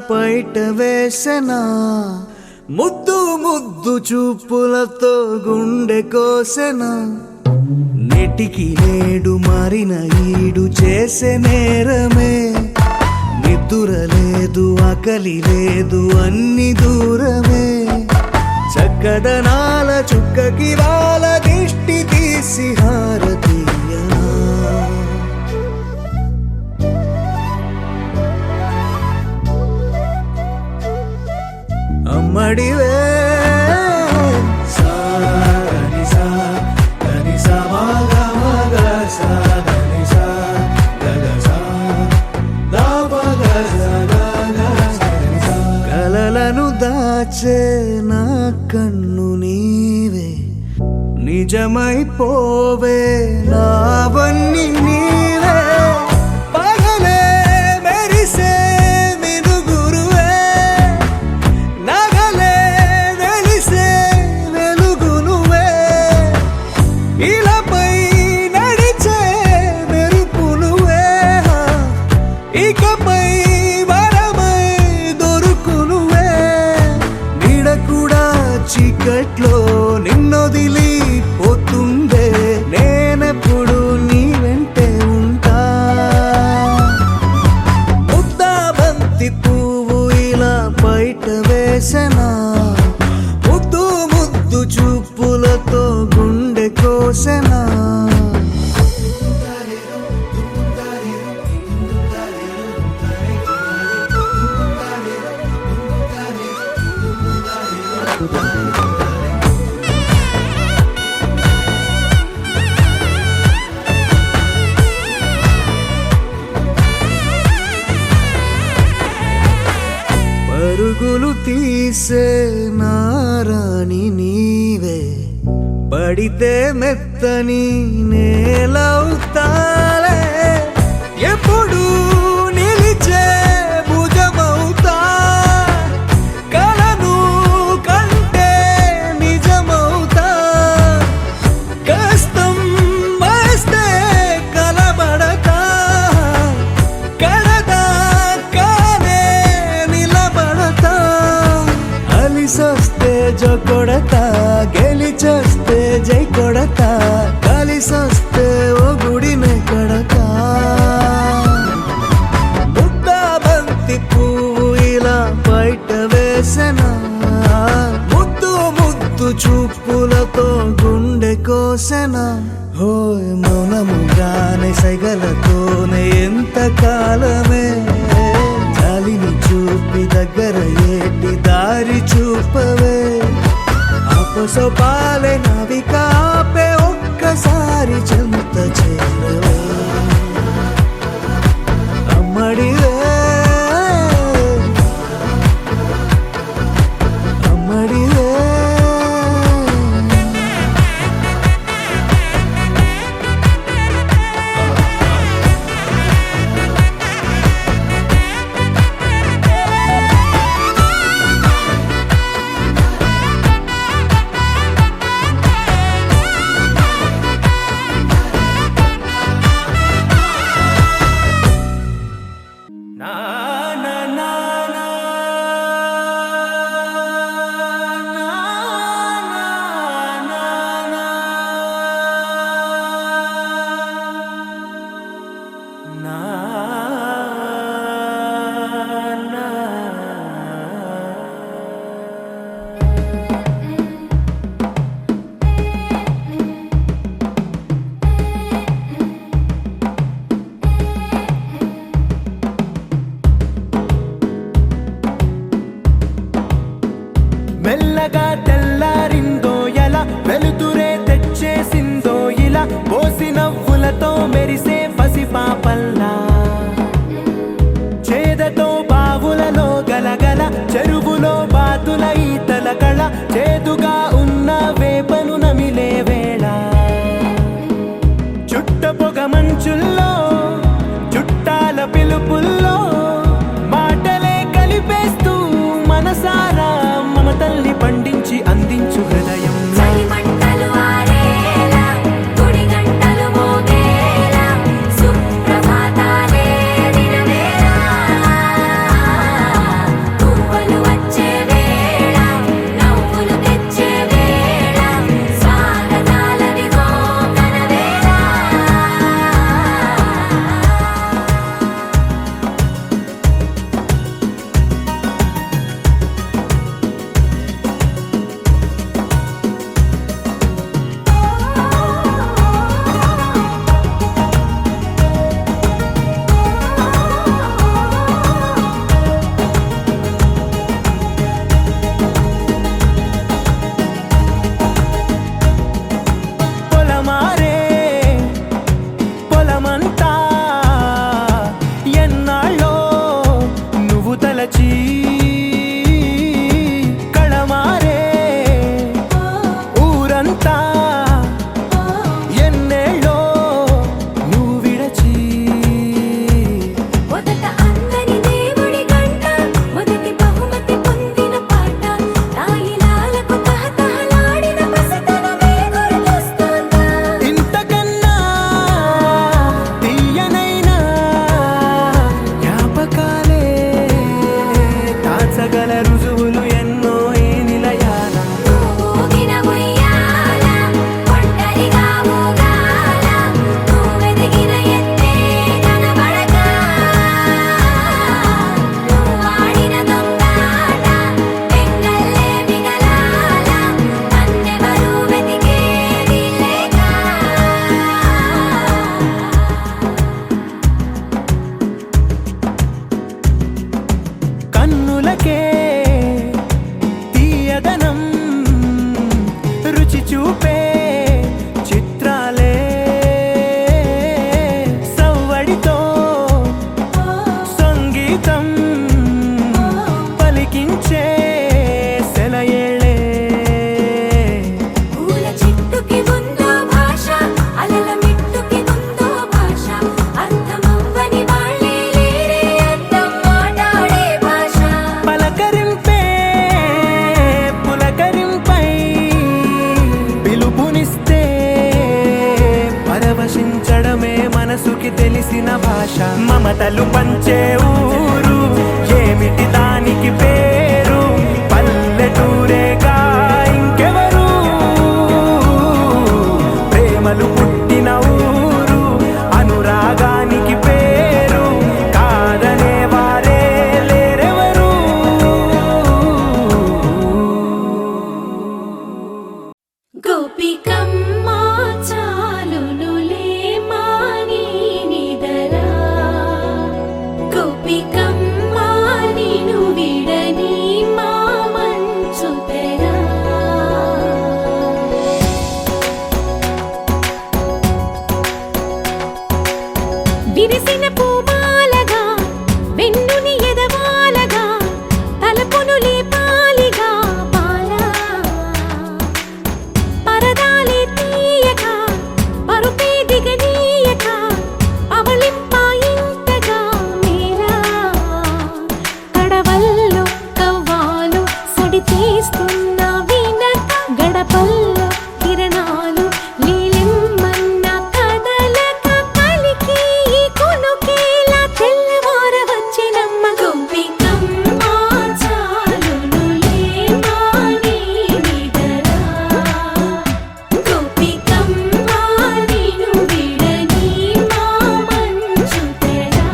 పైట వేసెనా ముద్దు ముద్దు చూపులతో గుండె కోసెనా నెటికి నేడు మారిన ఈడు చేసే నేరమే నిద్ర లేదు ఆకలి లేదు అన్ని దూరమే చక్కదనాల చుక్కకి వాళ్ళ దిష్టి తీసి హారతీయనా అమ్మడివే కలలను దాచే నా కన్ను నీవే నిజమైపోవే నావన్నీ నీవే పగలే మెరిసే మినుగురువే నగలే వెలిసే వెలుగు నువ్వే ఇలాపై నడిచే మెరుపు నువ్వే ఇకపై వరమై దొరుకు నువ్వే నీడ కూడా చీకట్లో నిన్నొదిలి పోతుందే నేనెప్పుడు నీ వెంటే ఉంటా ముద్దా బంతి పువ్వు ఇలా బయట వేసెనా ముద్దు ముద్దు చూపులతో గుండె కోసెనా పరుగులు తీసే నారాణి నీవే పడితే మెత్తని నేలవుతాలే ఎప్పుడు నిలిచే భుజమవుతా కలను కంటే నిజమవుతా కష్టం వస్తే కలబడతా కడదా కానే నిలబడతా అలిసొస్తే జో కొడతా గెలిచొస్తే జై కొడతా కలిసొస్తే ఓ గుడినే కడతా ముద్దా బంతి పువ్వు ఇలా బయట వేసెనా ముద్దు ముద్దు చూపులతో గుండె కోసెనా హోయ్ మౌనముగానే సైగలతోనే ఎంత కాలమే జాలిని చూపి దగ్గర ఏటి దారి చూపవే అపసోపాలే నవిక ఆపే ఒక్కసారి చెంత చేరవే అమ్మడివే అమ్మడివే మెల్లగా తెల్లారిందో ఎలా వెలుతురే తెచ్చేసిందో ఇలా పోసి నవ్వులతో మెరిసే పసిపాపల్లా చేదతో బావులలో గలగల చెరువులో బాతుల ఈతల కళ చేదుగా ఉన్న వేపను నమిలే వేళ చుట్ట పొగ మంచుల్లో చుట్టాల పిలుపుల్లో మాటలే కలిపేస్తూ మనసారా మమతల్ని పండించి అందించు హృదయం తీయదనం రుచి చూపే చిత్రాలే సవ్వడితో సంగీతం పలికించే సెలయేళే పూల చెట్టుకి ఉందో భాష అలల మెట్టుకి ఉందో భాష అర్థమవ్వని వాళ్ళే లేరే అర్థం మాట్లాడే భాష పలకరింపే పులకరింపై పిలుపునిస్తే పరవశించడమే మనసుకి తెలిసిన భాష మమతలు పంచే ఊరు ఏమిటి దానికి పేరు పల్లెటూరేగా ఇంకెవరు ప్రేమలు పుట్టిన ఊరు అనురాగానికి పేరు కాదనే వారే లేరెవరు గోపికమ్మ చాలునులే మాని నిదరా గోపికమ్మ నిను విడని మా మంచు తెరా విరిసిన పూమాలగా వెన్నుని ఎదవాలగా తలపును లేపాలిగా బాలా పరదాలే తీయక పరుపే దిగనీయక అవళింపాయింతగా మేరా కడవల్లో కవ్వాలు సడి చేస్తున్న వీణక గడపల్లో కిరణాలు నీలిమ్మన్న కదలక కలికి ఈ కొనుకేలా తెల్లవార వచ్చినమ్మ గోపికమ్మ చాలునులే మాని నిదరా గోపికమ్మ నిను విడని మా మంచు తెరా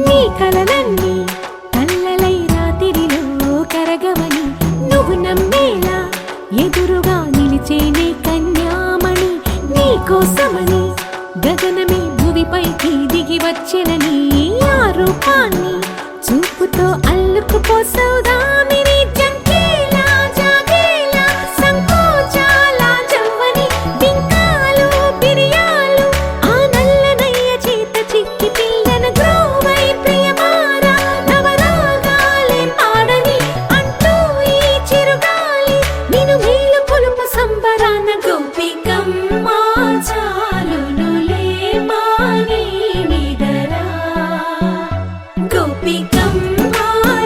నీ కలలన్నీ కల్లలై రాత్రిలో కరగవని నువ్వు నమ్మేలా ఎదురుగా నిలిచేనే కన్యామణి నీ కోసమని గగనమే భువిపైకి దిగి వచ్చెనని ఆ రూపాన్ని చూపుతో అల్లుకుపోసౌదామిని జంకేలా జాగేలా సంకోచాల జవ్వని బింకాలు బిరియాలు ఆ నల్లనయ్య చేత చిక్కి పిల్లన గ్రోవై ప్రియమారా నవరాగాలే పాడని అంటూ ఈ చిరుగాలి నిను మేలు కొలుపు సంబరాన గోపికమ్మ చాలునులే మాని నిదరా గోపికమ్మ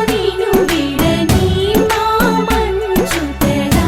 నిను విడని మా మంచు తెరా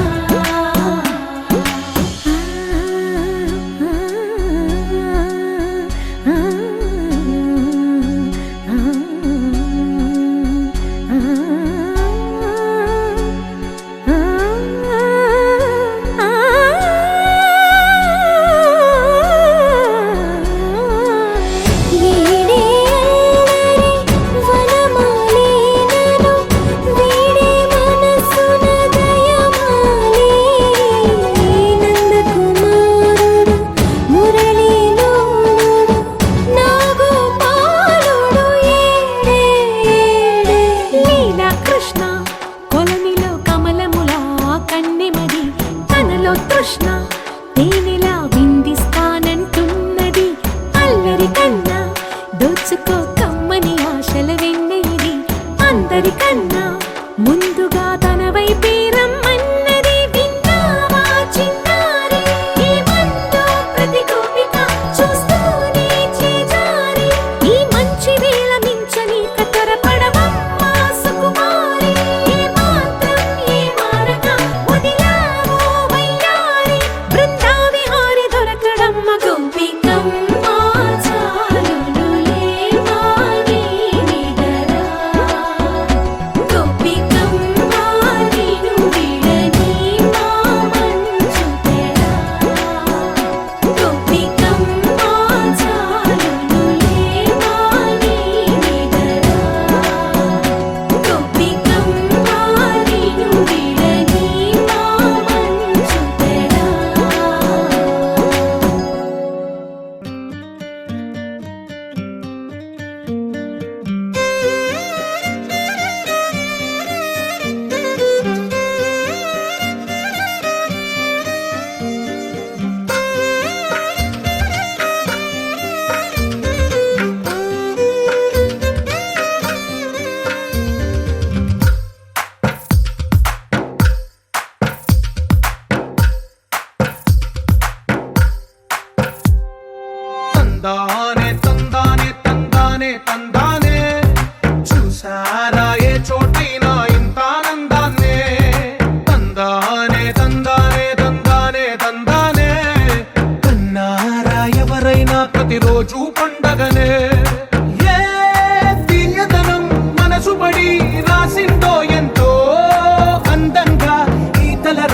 కృష్ణ కొలనిలో కమలములా కన్నెమది తనలో తృష్ణ తేనెలా విందిస్తానంటున్నది అల్లరి కన్నా దోచుకో కమ్మని ఆశల వెన్నెయిది అందరికన్నా ముందుగా తన వైపే రమ్మన్నది విన్నావా చిన్నారి ఏమందో ప్రతి గోపిక చూస్తూనే చేజారి ఈ మంచి వేళ మించని కతరపడవమ్మ సుకుమారి ఏ మాత్రం ఏ మారక వదిలావో వయ్యారి బృందావి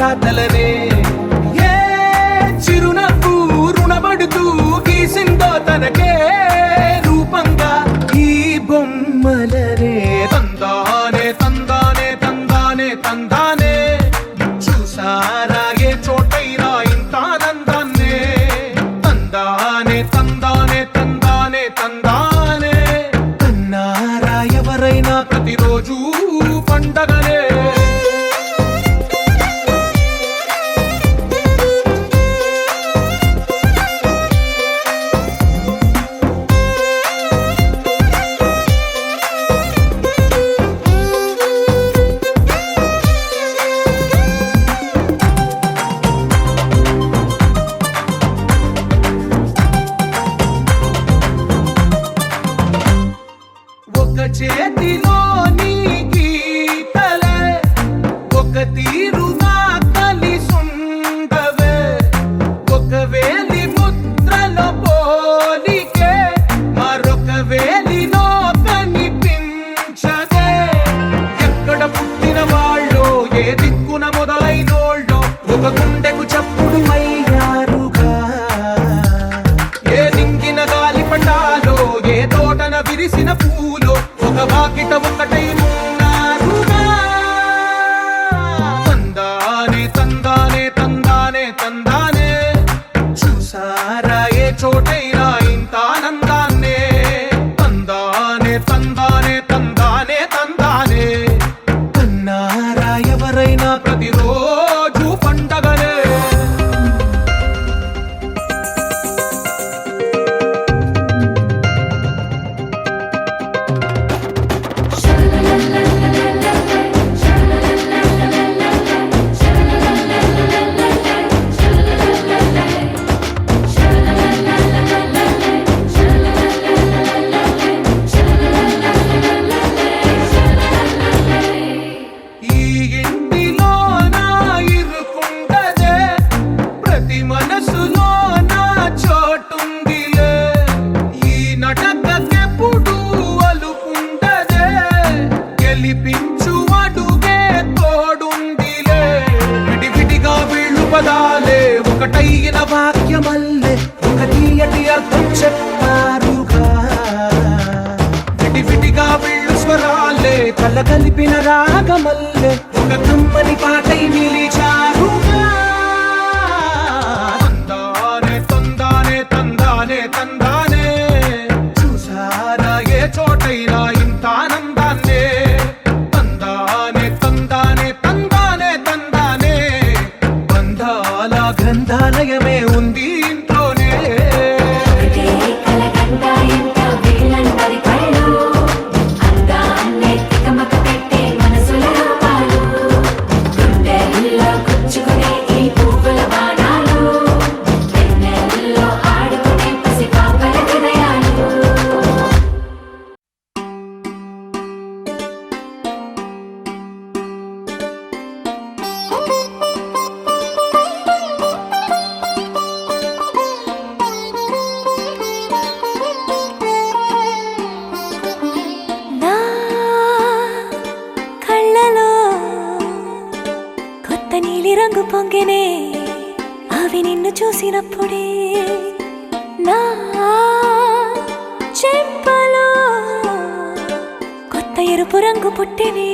రాతలనే ఏ చిరునవ్వు రుణపడుతూ గీసిందో తనకే రూపంగా ఈ బొమ్మలనే తందానే తందానే తందానే తందానే చూసారా ఏ చోటైనా ఇంత ఆనందాన్నే తందానే తందానే తందానే తందానే కన్నారా ఎవరైనా ప్రతిరోజు పండగనే ఒక చేతిలో నీ గీతలే ఒక తీరుగా కలిసుండవే ఒక వేలి ముద్రలో పోలికే మరొక వేలిలో కనిపించదే ఎక్కడ పుట్టిన వాళ్ళో ఏ దిక్కున మొదలైనోళ్ళో ఒక గుండెకు చప్పుడు అయ్యారుగా ఏ దింగిన గాలి పటాలో ఏ తోటన విరిసిన పూలో ఒక వాకిట ఒకటై ఉన్నారుగా తందానే తందానే తందానే తందానే చూసారా ఏ చోటైనా ఇంత ఆనందాన్నే తందానే తందానే తందానే తందానే కన్నారా ఎవరైనా ప్రతిరోజు పండగనే ఈ ఇంటిలో నా ఇరుకుండదే ప్రతి మనసులో నా చోటుందిలే ఈ నటకెప్పుడు అలుకుండదే గెలిపించు అడుగే తోడుందిలే విడివిడిగా వీళ్ళు పదాలే ఒకటైన వాక్యమల్లే ఒక తీయటి అర్థం చెప్పారుగా విడివిడిగా వీళ్ళు స్వరాలే కల కలిపిన రాగమల్లే ఒక కమ్మని పాటై నిలిచారుగా తందానే తందానే తందానే తందానే చూసారా ఏ చోటైనా ఇంత ఆనందాన్నే తందానే తందానే తందానే తందానే బంధాల గ్రంథాలయమే ఉంది ఇంట్లోనే కలకండ ఎంత వీళ్ళందరి కళ్ళు అందాన్నే తికమక పెట్టే మనసుల రూపాలు గుండెల్లో గుచ్చుకునే ఈ పువ్వుల బాణాలు వెన్నెల్లో ఆడుకునే పసిపాపల హృదయాలు నా కళ్ళలో కొత్త నీలి రంగు పొంగెనే అవి నిన్ను చూసినప్పుడే నా చెంపలో కొత్త ఎరుపు రంగు పుట్టెనే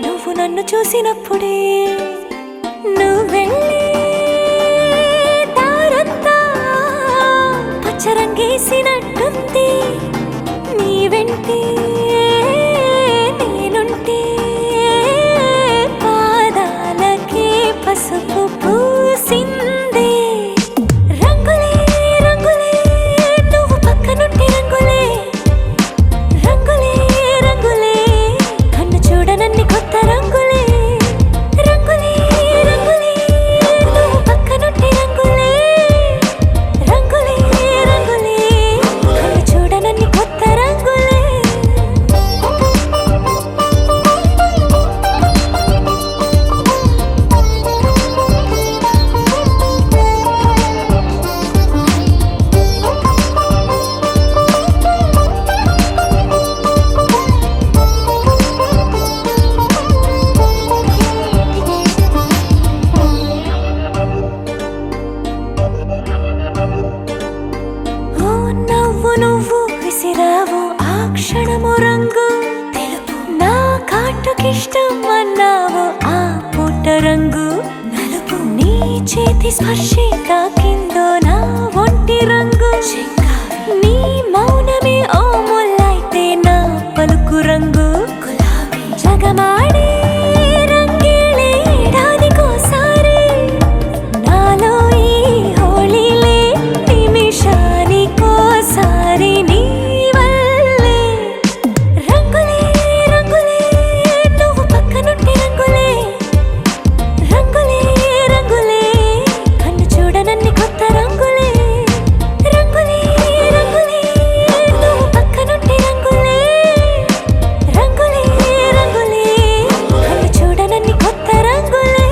నువ్వు నన్ను చూసినప్పుడే నువ్వెళ్ళే దారంతా పచ్చరంగేసినట్టుంది నీ వెంటే నేనుంటే పాదాలకే పసుపు పూసిందే రంగులే రంగులే నువ్వు పక్కనుంటే రంగులే రంగులే రంగులే కన్ను చూడనన్ని కొత్త రంగులే రంగులే రంగు నలుపు నీ చేతి స్పర్శే తాకిందో నా ఒంటి రంగు నీ మౌనమే ఓ ముల్లైతే నా పలుకు రంగు గులాబీ జగమాడే రంగేళే ఏడాదికోసారి నాలో ఈ హోళీలే నిమిషానికోసారి నీ వల్లే రంగులే రంగులే నువ్వు పక్కనుంటే రంగులే రంగులే రంగులే కన్ను చూడనన్ని కొత్త రంగులే రంగులే రంగులే నువ్వు పక్కనుంటే రంగులే రంగులే రంగులే కన్ను చూడనన్ని కొత్త రంగులే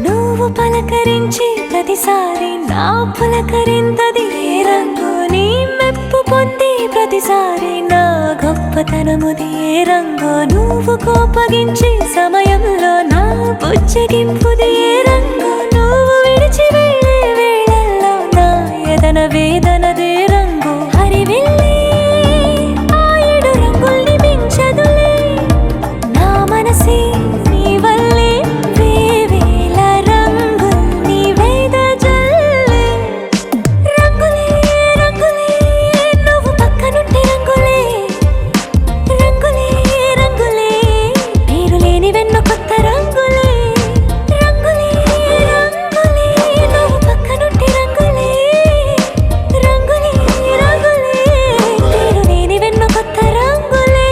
నువ్వు పలకరించి ప్రతిసారి నా పులకరింతది ఏ రంగు నీ మెప్పు పొంది ప్రతిసారి నా గొప్పతనముది ఏ రంగు నువ్వు కోపగించి సమయంలో నా బుజ్జగింపుది ఏ రంగు నువ్వు విడిచి వెళ్ళే వేళల్లో నా ఎదన వేదనదే రంగు హరివెళ్ళి ఆ ఏడు రంగుల్ని మించదులే నా మనసే నీ వల్లే వేవేల రంగుల్ని వెదజల్లే రంగులే రంగులే నువ్వు పక్కనుంటే రంగులే రంగులే రంగులే పేరు లేని వెన్నో కొత్త రంగులే రంగులే రంగులే నువ్వు పక్కనుంటే రంగులే రంగులే రంగులే పేరు లేని వెన్నో కొత్త రంగులే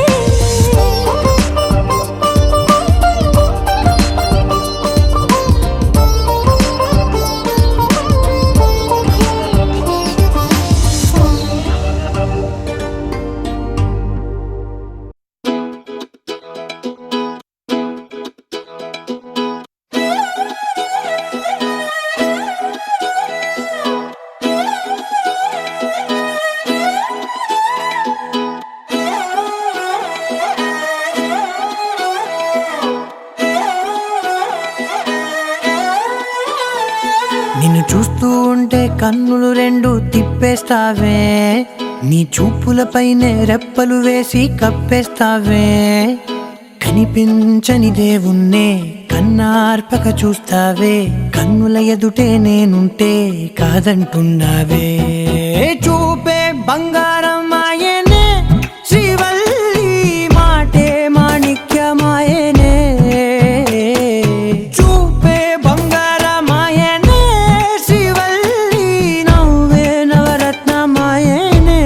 నిన్ను చూస్తూ ఉంటే కన్నులు రెండు తిప్పేస్తావే నీ చూపులపైనే రెప్పలు వేసి కప్పేస్తావే కనిపించని దేవుణ్ణే కన్నార్పక చూస్తావే కన్నుల ఎదుటే నేనుంటే కాదంటున్నావే చూపే బంగారం ఆయనే శ్రీవల్లి మాటే మాణిక్యమాయనే చూపే బంగారమాయనే శ్రీవల్లి నవ్వే నవరత్నమాయనే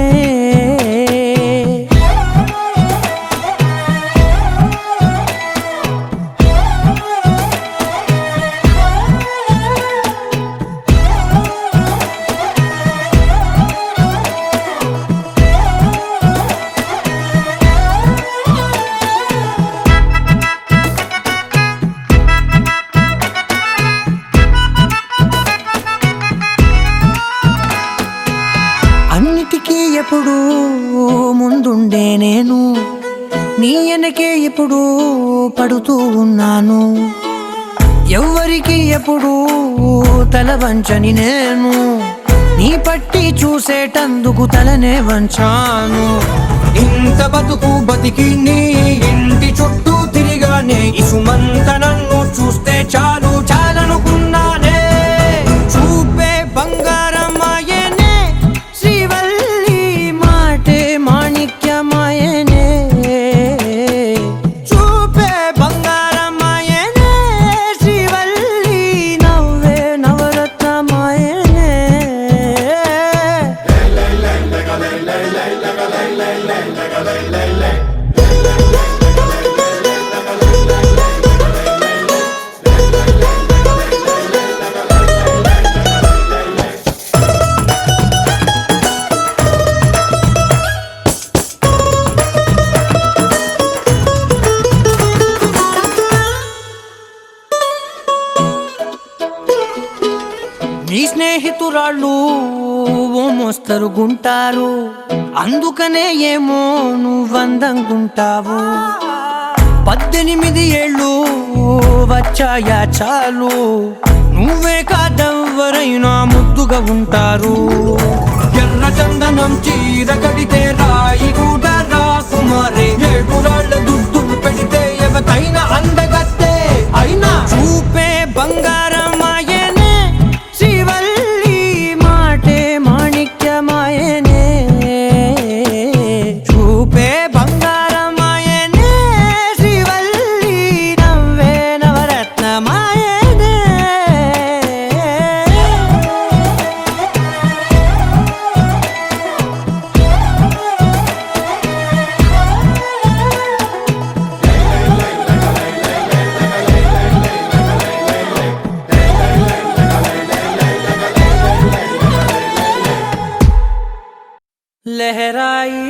అన్నిటికీ ఎప్పుడు ముందుండే నేను నీ వెనకే ఎప్పుడు పడుతూ ఉన్నాను ఎవ్వరికి ఎప్పుడు తల వంచని నేను నీ పట్టి చూసేటందుకు తలనే వంచాను ఇంత బతుకు బతికి నీ ఇంటి చుట్టూ తిరిగానే ఇసుమంత నన్ను చూస్తే చాలు చాలనుకున్నానే చూపే బంగారమాయనే శ్రీవల్లి మాటే మాణిక్యమాయనే చూపే బంగారమాయనే శ్రీవల్లి నవ్వే నవరత్నమాయనే నీ స్నేహితురాళ్ళు ఓ మోస్తరుగుంటారు, అందుకనే ఏమో నువ్వందంగుంటావు. 18 ఏళ్ళు వచ్చాయా చాలు, నువ్వే కాదెవ్వరైనా ముద్దుగా ఉంటారు. ఎర్ర చందనం చీర కడితే రాయి కూడా రాకుమారే, 7 రాళ్ళ దుద్దులు పెడితే ఎవతైనా అందగత్తే అయినా. చూపే బంగారమాయనే శ్రీవల్లి, మాటే మాణిక్యమాయనే. చూపే బంగారమాయనే శ్రీవల్లి, నవ్వే నవరత్నమాయనే. लहराई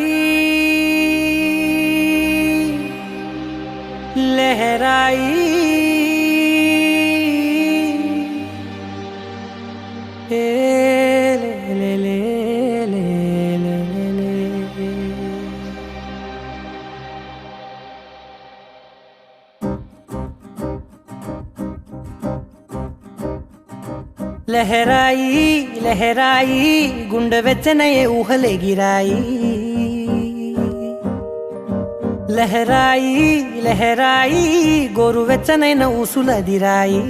लहराई ए ले ले ले ले ले ले। లహరాయి లహరాయి గుండె వెచ్చనయే ఊహలే గిరాయి. లహరాయి లహరాయి గోరు వెచ్చనైన ఊసులదిరాయి.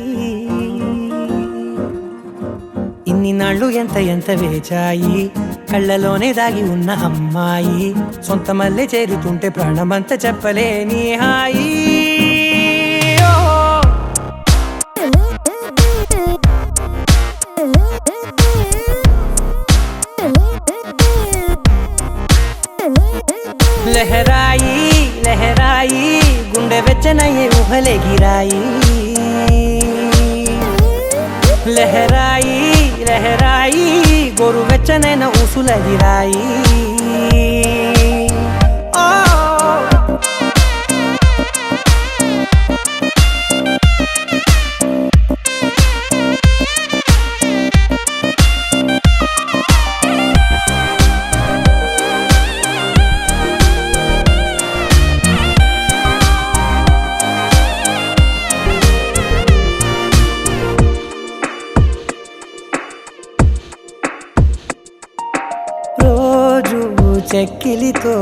ఇన్ని నాళ్ళు ఎంత ఎంత వేచాయి, కళ్ళలోనే దాగి ఉన్న అమ్మాయి. సొంత మల్లె చేరుతుంటే ప్రాణమంతా చెప్పలేని హాయి. లహరాయి లహరాయి గుండె వెచ్చనయ్యే ఊహలే గిరాయి. లహరాయి లహరాయి గోరు వెచ్చనైన ఊసులదిరాయి. చెక్కిలితో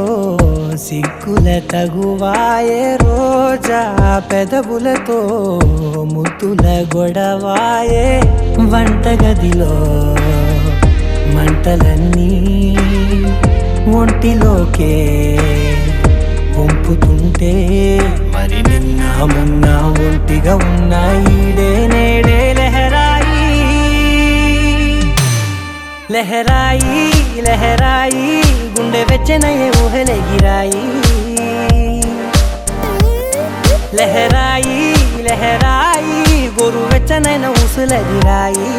సిగ్గుల తగువాయే, రోజా పెదవులతో ముద్దుల గొడవాయే. వంటగదిలో మంటలన్నీ ఒంటిలోకే వంపుతుంటే, మరి నిన్న మొన్న ఒంటిగా ఉన్నాయి నేడే. లహరాయి లహరాయి లహరాయి గుండె వెచ్చనయ్యే ఊహలే గిరాయి. లహరాయి లహరాయి గోరు వెచ్చనైన ఊసులదిరాయి.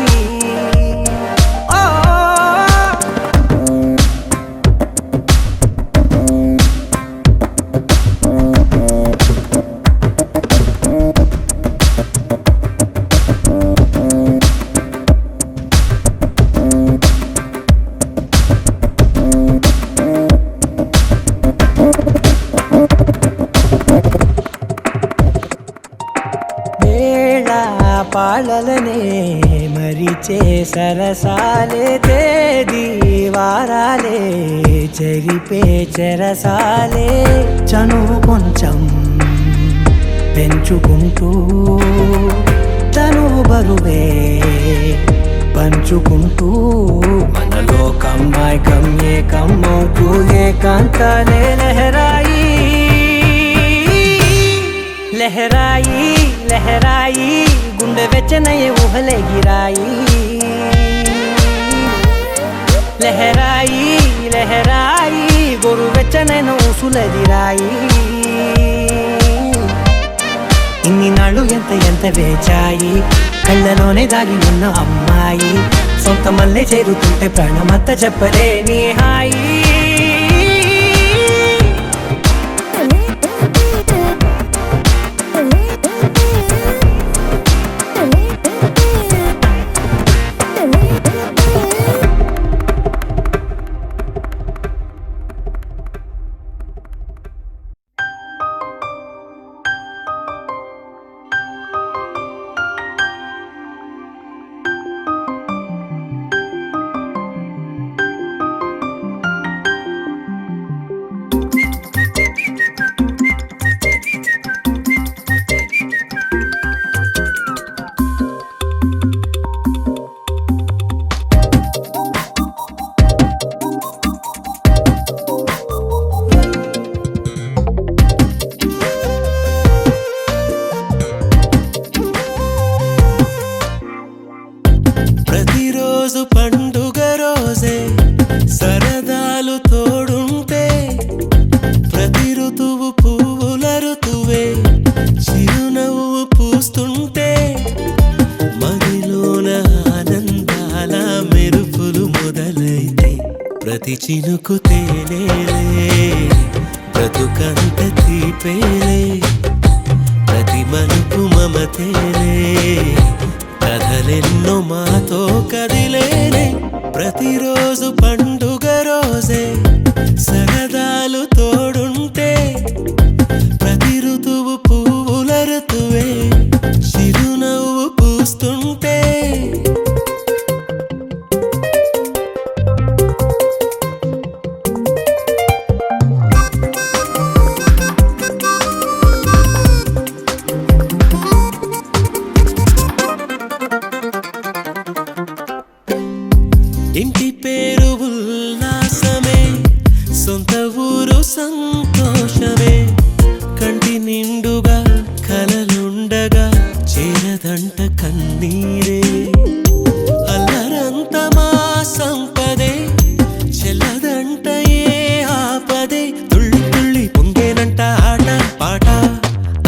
పాలలనే మరిచే సరసాలే, తేదీ వారాలే చెరిపే చెరసాలే. చనువు కొంచెం పెంచుకుంటూ తనువు బరువే పంచుకుంటూ, మనలో కమ్మాయికం ఏకమవుతూ ఏకాంతాలే. లహరాయి లహరాయి లహరాయి గుండె వెచ్చనయ్యే ఊహలే గిరాయి. లహరాయి లహరాయి గోరు వెచ్చనైన ఊసులదిరాయి. ఇన్ని నాళ్ళు ఎంత ఎంత వేచాయి, కళ్ళలోనే దాగి ఉన్న అమ్మాయి. సొంత మల్లె చేరుతుంటే ప్రాణమంతా చెప్పలేని హాయి. ప్రతిరోజు పండుగ రోజే సరదాలు తోడుంటే ప్రతి ఋతువు పువ్వుల ఋతువే చిరునవ్వు పూస్తుంటే మదిలోన ఆనందాల మెరుపులు మొదలైతే ప్రతి చినుకు తేనేలే బ్రతుకంత తీపేలే ప్రతి మలుపు మమతేలే కథలెన్నో మాతో కదిలేనే ప్రతిరోజు పండుగ రోజే సరదాలు తోడుంటే ప్రతి ఋతువు పువ్వుల ఋతువే చిరునవ్వు పూస్తుంటే ఇంటి పేరు ఉల్లాసమే సొంత ఊరు సంతోషమే కంటి నిండుగా కలలుండగా చేరదంట కన్నీరే అల్లరంత మా సంపదే చెల్లదంట ఏ ఆపదే తుళ్ళి తుళ్ళి పొంగేనంట ఆట పాట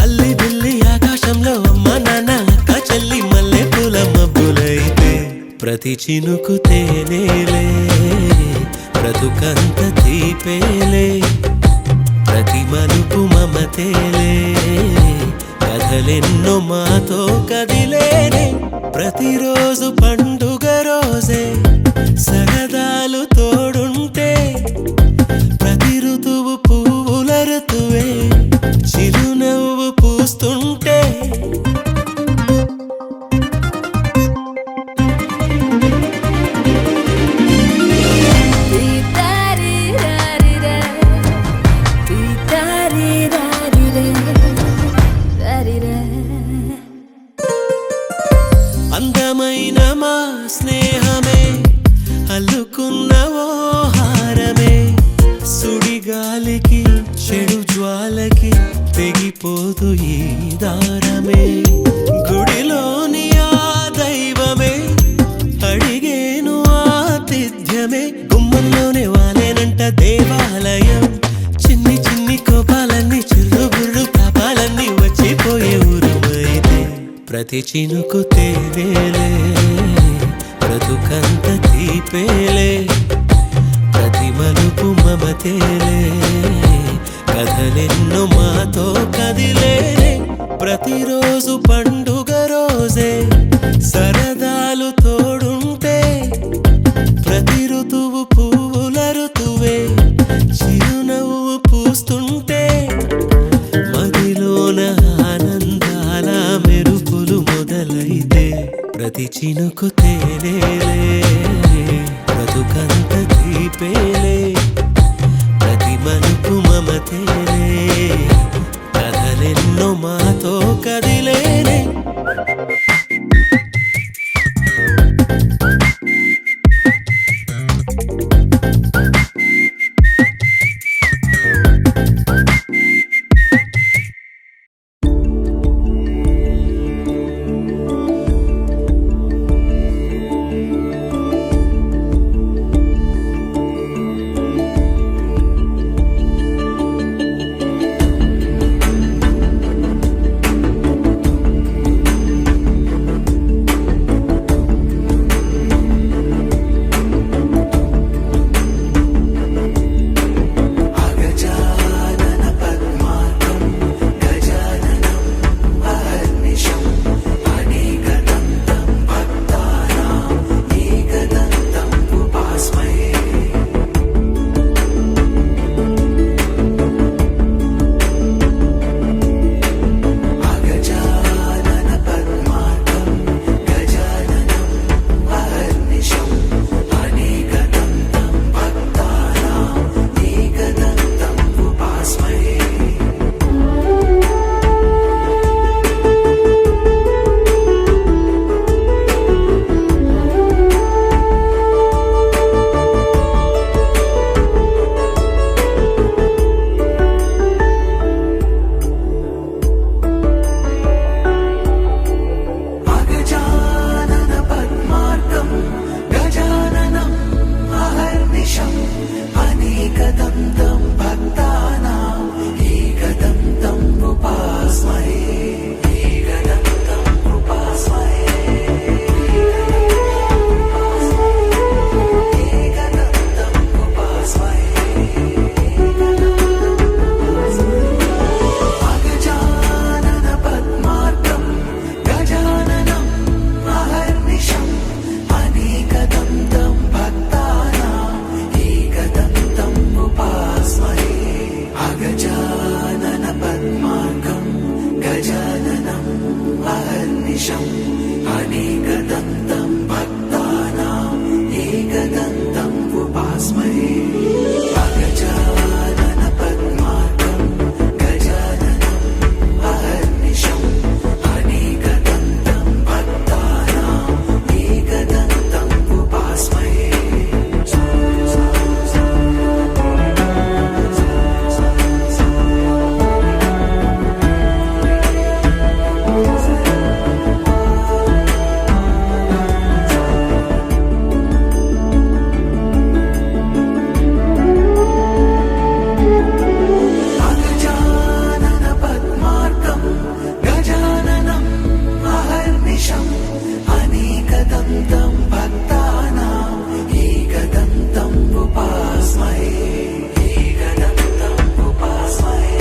అల్లి బిల్లి ఆకాశంలో అమ్మ నాన్న అక్క చెల్లి మల్లె పూల మబ్బులైతే ప్రతి చినుకు తేనేలే బ్రతుకంత తీపేలే ప్రతి మలుపు మమతేలే కథలెన్నో మాతో కదిలేనే ప్రతిరోజు పండుగ రోజే సరదాలు తోడుంటే ప్రతి ఋతువు పువ్వుల ఋతువే చిరునవ్వు పూస్తుంటే అందమైన మా స్నేహమే అల్లుకున్న ఓ హారమే సుడిగాలికి చెడు జ్వాలకి తెగిపోదు ఈ దారమే గుడిలోని ఆ దైవమే అడిగేను ఆతిథ్యమే గుమ్మంలోనే వాలేనంట దేవాలయం చిన్ని చిన్ని కోపాలన్నీ చిల్లు బుర్రు పాపాలన్నీ వచ్చిపోయే ఊరుమైతే ప్రతి చినుకు తేనేలే బ్రతుకంత తీపేలే ప్రతి మలుపు మమతేలే కథలెన్నో మాతో కదిలేనే ప్రతిరోజు పండుగ రోజే సరదాలు తోడుంటే ప్రతి ఋతువు పువ్వుల ఋతువే చిరునవ్వు పూస్తుంటే మదిలోన ఆనందాల మెరుపులు మొదలైతే ప్రతి చినుకు తేనేలే బ్రతుకంత తీపేలే ప్రతి మలుపు మమతేలే కథలెన్నో మాతో కదిలేనే అహర్నిశం అనేకదంతం భక్తానాం ఏకదంతం ఉపాస్మహే అగజానన పద్మార్కం గజాననం అహర్నిశం అనేకదంతం భక్తానాం ఏకదంతం ఉపాస్మహే అగజానన పద్మార్కం గజాననం అహర్నిశం అనేకదంతం భక్తానాం ఏకదంతం ఉపాస్మహే ఏకదంతం ఉపాస్మహే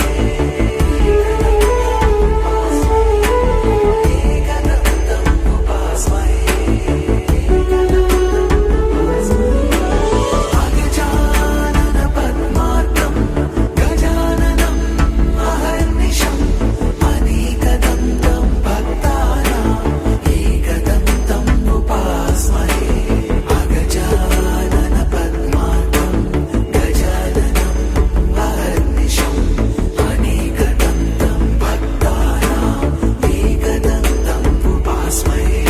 ఏకదంతం ఉపాస్మహే అగజానన పద్మార్కం గజాననం అహర్నిశం అనేకదంతం భక్తానాం ఏకదంతం ఉపాస్మహే అగజానన పద్మార్కం గజాననం అహర్నిశం అనేకదంతం భక్తానాం ఏకదంతం ఉపాస్మహే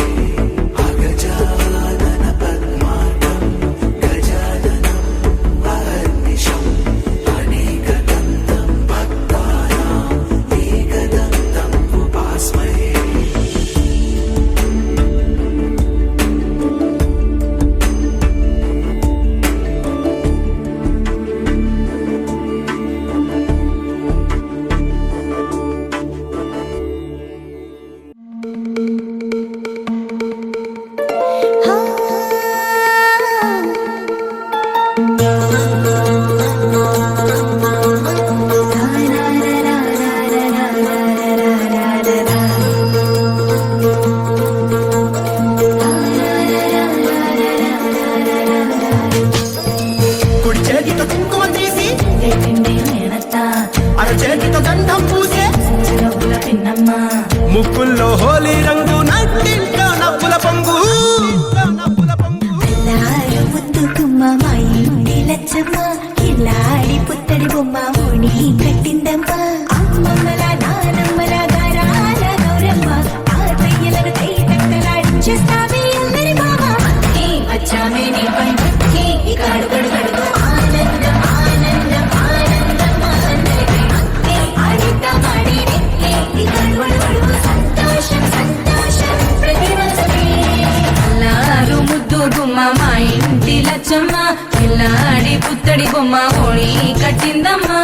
అగజానన పద్మార్కం గజాననం అహర్నిశం అనేకదంతం భక్తానాం ఏకదంతం ఉపాస్మహే కుడి చేతితో కుంకుమ తీసి అర చేతితో గంధం పూసే ముక్కుల్లో హోలీ రంగు నట్టింట్లో నవ్వుల పొంగు ముద్దుకుమ్మ మా ఇంటి లచ్చమ్మ కిల్లాడి పుత్తడి బొమ్మ ముడి కట్టిందమ్మ అమ్మమ్మల నానమ్మల గారాల గౌరమ్మ తాతయ్యలను కై తట్టలాడించేస్తావే అందరి బావ వచ్చామే నీ పై ఇక అడుగడు గడుగు ఆనందం ఆనందం ఆనందం అందరికీ ఆడిద్దాం ఆడిడే ఇక అడుగడు గడుగు సంతోషం సంతోషం ప్రతి రోజుకే అల్లారు ముద్దు గుమ్మ మా ఇంటి లచ్చమ్మ పిల్లాడి పుత్తడి బొమ్మ ఓడి కట్టిందమ్మా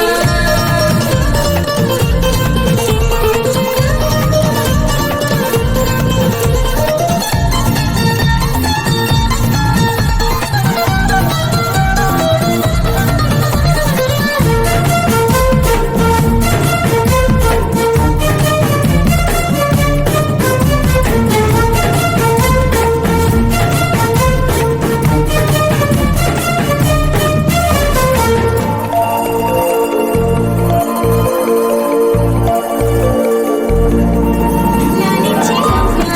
లాలించే అమ్మ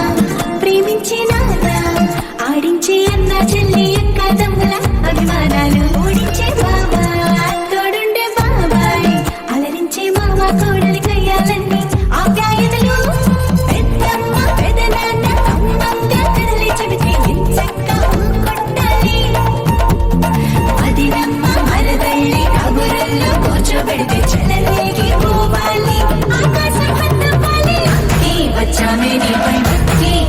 ప్రేమించే నాన్న ఆడించే అన్న చెల్లి అక్క తమ్ముల అభిమానాలు ఓడించే బాబా తోడుండే బాబాయ్ అలరించే మామ కోడలి కయ్యాలన్నీ ఆప్యాయతలు పెద్దమ్మ పెదనాన్న అమ్మంగా కదలి చెబితే ఎంచక్క కొట్టాలి అదినమ్మ మరదల్లి కబురల్లో కూర్చోబెడితే చెలరేగి పోవాలి ఆకాశం హద్దుపాలి వచ్చామే నీ పై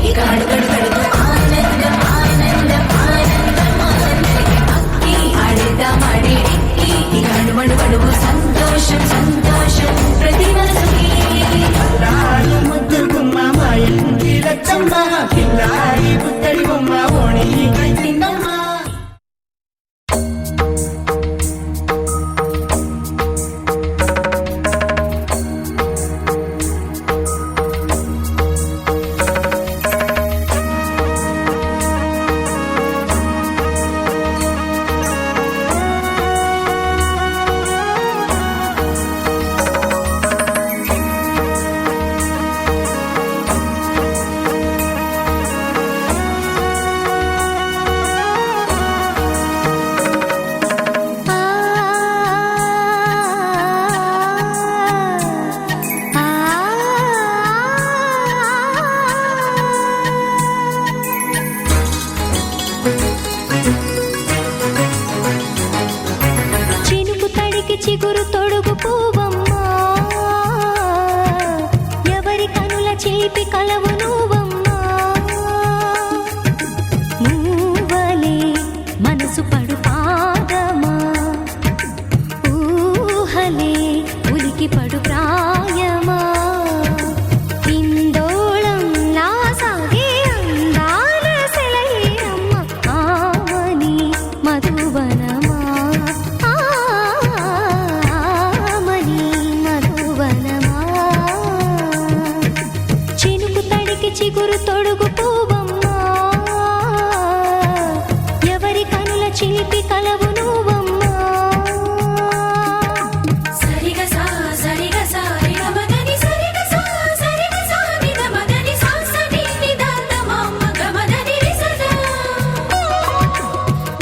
ఇక అడుగడు గడుగు ఆనందం ఆనందం ఆనందం అందరికీ అక్కి ఆడిద్దాం ఆడేడి ఇక అడుగడు గడుగు సంతోషం సంతోషం ప్రతి మనసుకి ముద్దు గుమ్మ మా ఇంటి లచ్చమ్మ కిల్లాడి పుత్తడి బొమ్మ ఓణి కట్టిందమ్మా చిగురు తొడుగు పూవమ్మా ఎవరి కనుల చిలిపి కలవు నువ్వమ్మా సరిగా సా సరిగా సా రిగ మదని సరిగా సా సరిగా సా నిద మదని సా సని నిదాత మమ్మ గమదని రిసదా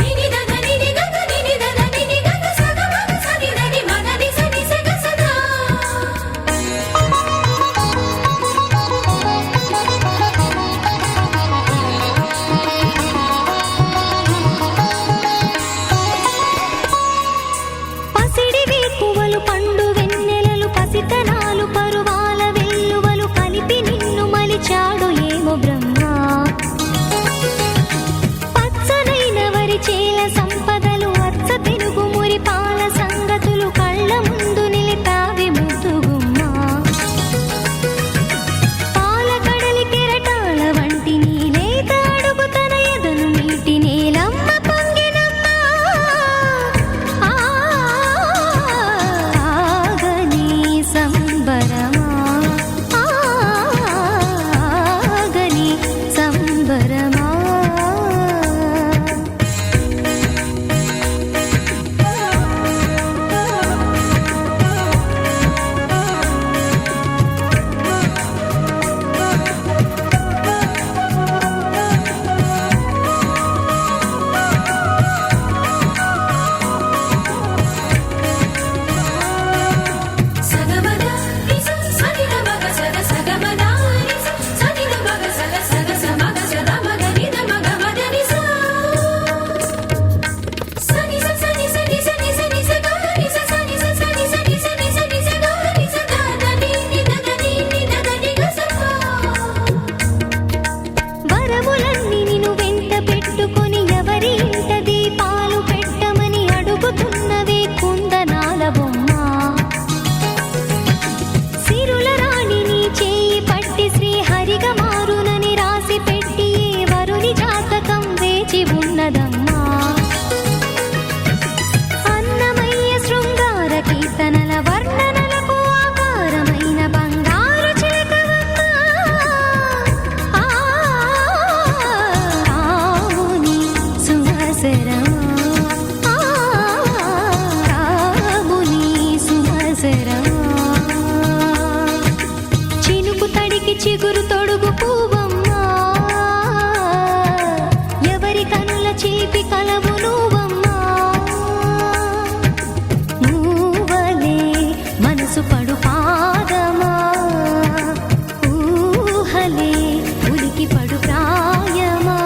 నిని దద నిని దద నిని దద నిని దద సద మగ సని దని మదని సని సగ సదా పసిడి వేకువలు పండు వెన్నెలలు పసితనాలు పరువాల వెల్లువలు కలిపి నిన్ను మలిచాడు ఏమో బ్రహ్మ పచ్చనైన వరి చేల సంపదలు అచ్చ తెలుగు మురి పాల సంగతులు కళ్ళ ముందు నిలిపావి ముద్దుగుమ్మా పాల కడలి కెరటాల వంటి నీలేత అడుగు తన ఎదను నీటి నేలమ్మ పొంగినమ్మా ఆగని సంబరమా ఆగని సంబరమా సగమద నిస సని ద మగ సద సగమద నిస సని ద మగ సద సగ సమగ సద మగ నిద మగ మదని సా సని స సని సని సని సని స గ ని స సని స సని సని సని సని స గ ని స ద ద ని ని ద ద ని ని ద ద ని గ స పా వరములన్నీ నిన్ను వెంట పెట్టుకొని ఎవరి ఇంట దీపాలు పెట్టమని అడుగుతున్నవే కుందనాల బొమ్మ సిరుల రాణి నీ చేయి పట్టి శ్రీహరిగా మారునని రాసి పెట్టి ఏ వరుని జాతకం వేచి ఉన్నదమ్మా అన్నమయ్య శృంగార కీర్తనల వర్ణనలకు ఆకారమైన బంగారు చిలకవమ్మా రాముని సుమసరమా రాముని సుమసరమా చినుకు తడికి చిగురు తొడుగు పూవమ్మా ఎవరి కనుల చిలిపి కలవు నువ్వమ్మా మూవలే మనసు పడు పాదమా ఊహలే ఉలికి పడు ప్రాయమా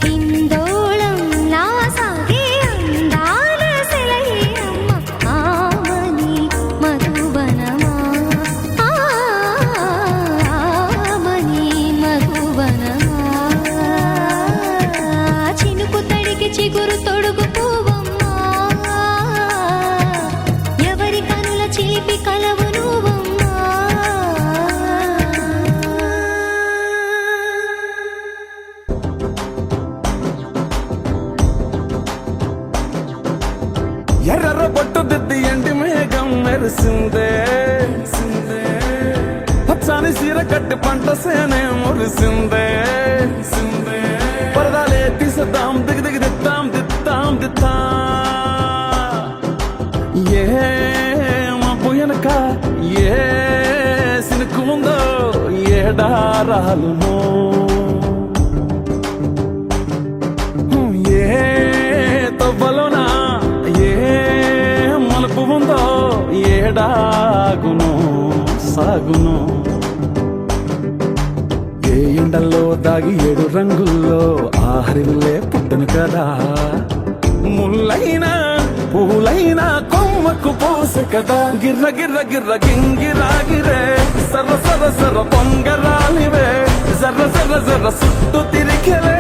హిందోళం నా సాగే అందాల సెలయేరమ్మ ఆమని మధువనమా ఆమని మధువనమా చినుకు తడికి చిగురు తొడుగు పూవమ్మా ఎవరి కనుల చిలిపి కలవు నువ్వమ్మా ఎర్ర బొట్టు దిద్ది ఎండి మేఘం మెరిసిందే పచ్చని సీర కట్టి పంట సేనే మురిసిందే పరదాలే తీసేద్దాం దిగి దిగి దిద్దాం దిద్దాం దిద్దా ఏ మబ్బు వెనక ఏ సినుకు ఉందో ఏడారాలునో ఏ తవ్వలోనా ఏ మలుపు ఉందో ఏడాగును సాగును ఏ ఎండల్లో దాగి 7 రంగుల్లో ఆహరిల్లే పుట్టను కదా ముల్లైనా పూలైనా కొమ్మకు పోసె కదా గిర్ర గిర్ర గిర్ర గింగిరాగిరే సర్ర సర్ర సర్ర పొంగరాలివే జర్ర జర్ర జర్ర సుట్టు తిరిగెలే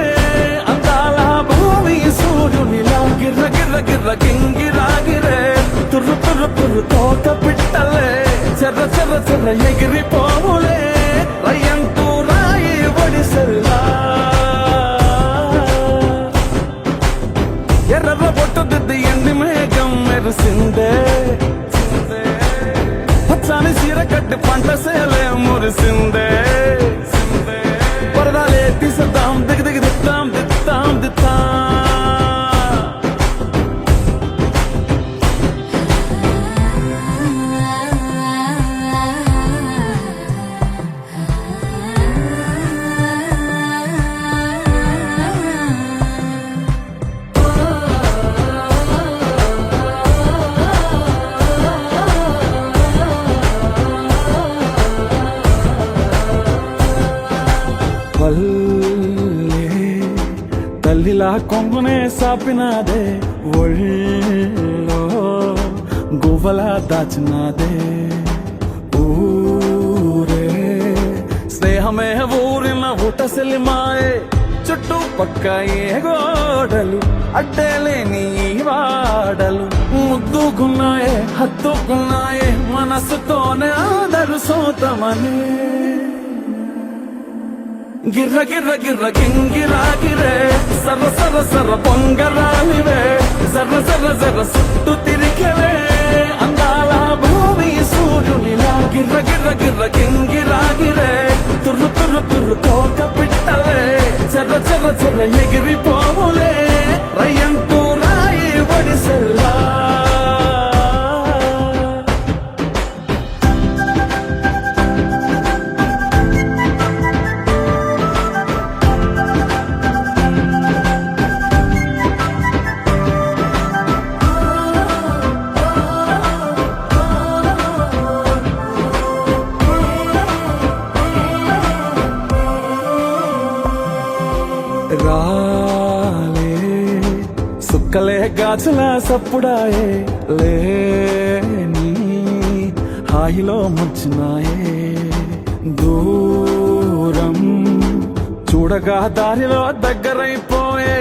అందాల భూమి సూర్యునిలా గిర్ర గిర్ర గిర్ర గింగిరాగిరే తుర్రు తుర్రు తుర్రు తోక పిట్టలే చెర్ర చెర్ర చెర్ర ఎగిరిపోవులే రయ్యంటూ రాయి ఒడిసెల్లా ఎర్ర బొట్టు దిద్ది ఎండి మేఘం మెరిసిందే పచ్చని సీర కట్టి పంట సేలే మురిసిందే వల్లే తల్లిలా కొంగునే సాపినాదే ఒళ్ళో గువ్వలా దాచినాదే ఊరే స్నేహమే ఊరిన ఊటసెలి మాయే చుట్టుపక్క ఏ గోడలు అడ్డలేని ఈ వాడలు ముద్దుకున్నాయే హత్తుకున్నాయే మనసుతోనే ఆదరు సోతమని గిర్ర గిర్ర గిర్ర గింగిరా గిరే సర సర సర పొంగరాలివే జర జర జర సుట్టు తిరిగవే అందాల భూమి సూర్యునిలా గిర్ర గిర్ర గిర్ర గింగిరా గిరే తుర్రు తుర్రు తుర్రు కోక పిట్టలే జర జర జర ఎగిరిపోవులే రయ్యంటూ రాయి ఒడిసెల్లా రాలే సుక్కలే గాజుల సప్పుడాయే లేని హాయిలో ముంచినాయే దూరం చూడగా దారిలో దగ్గరైపోయే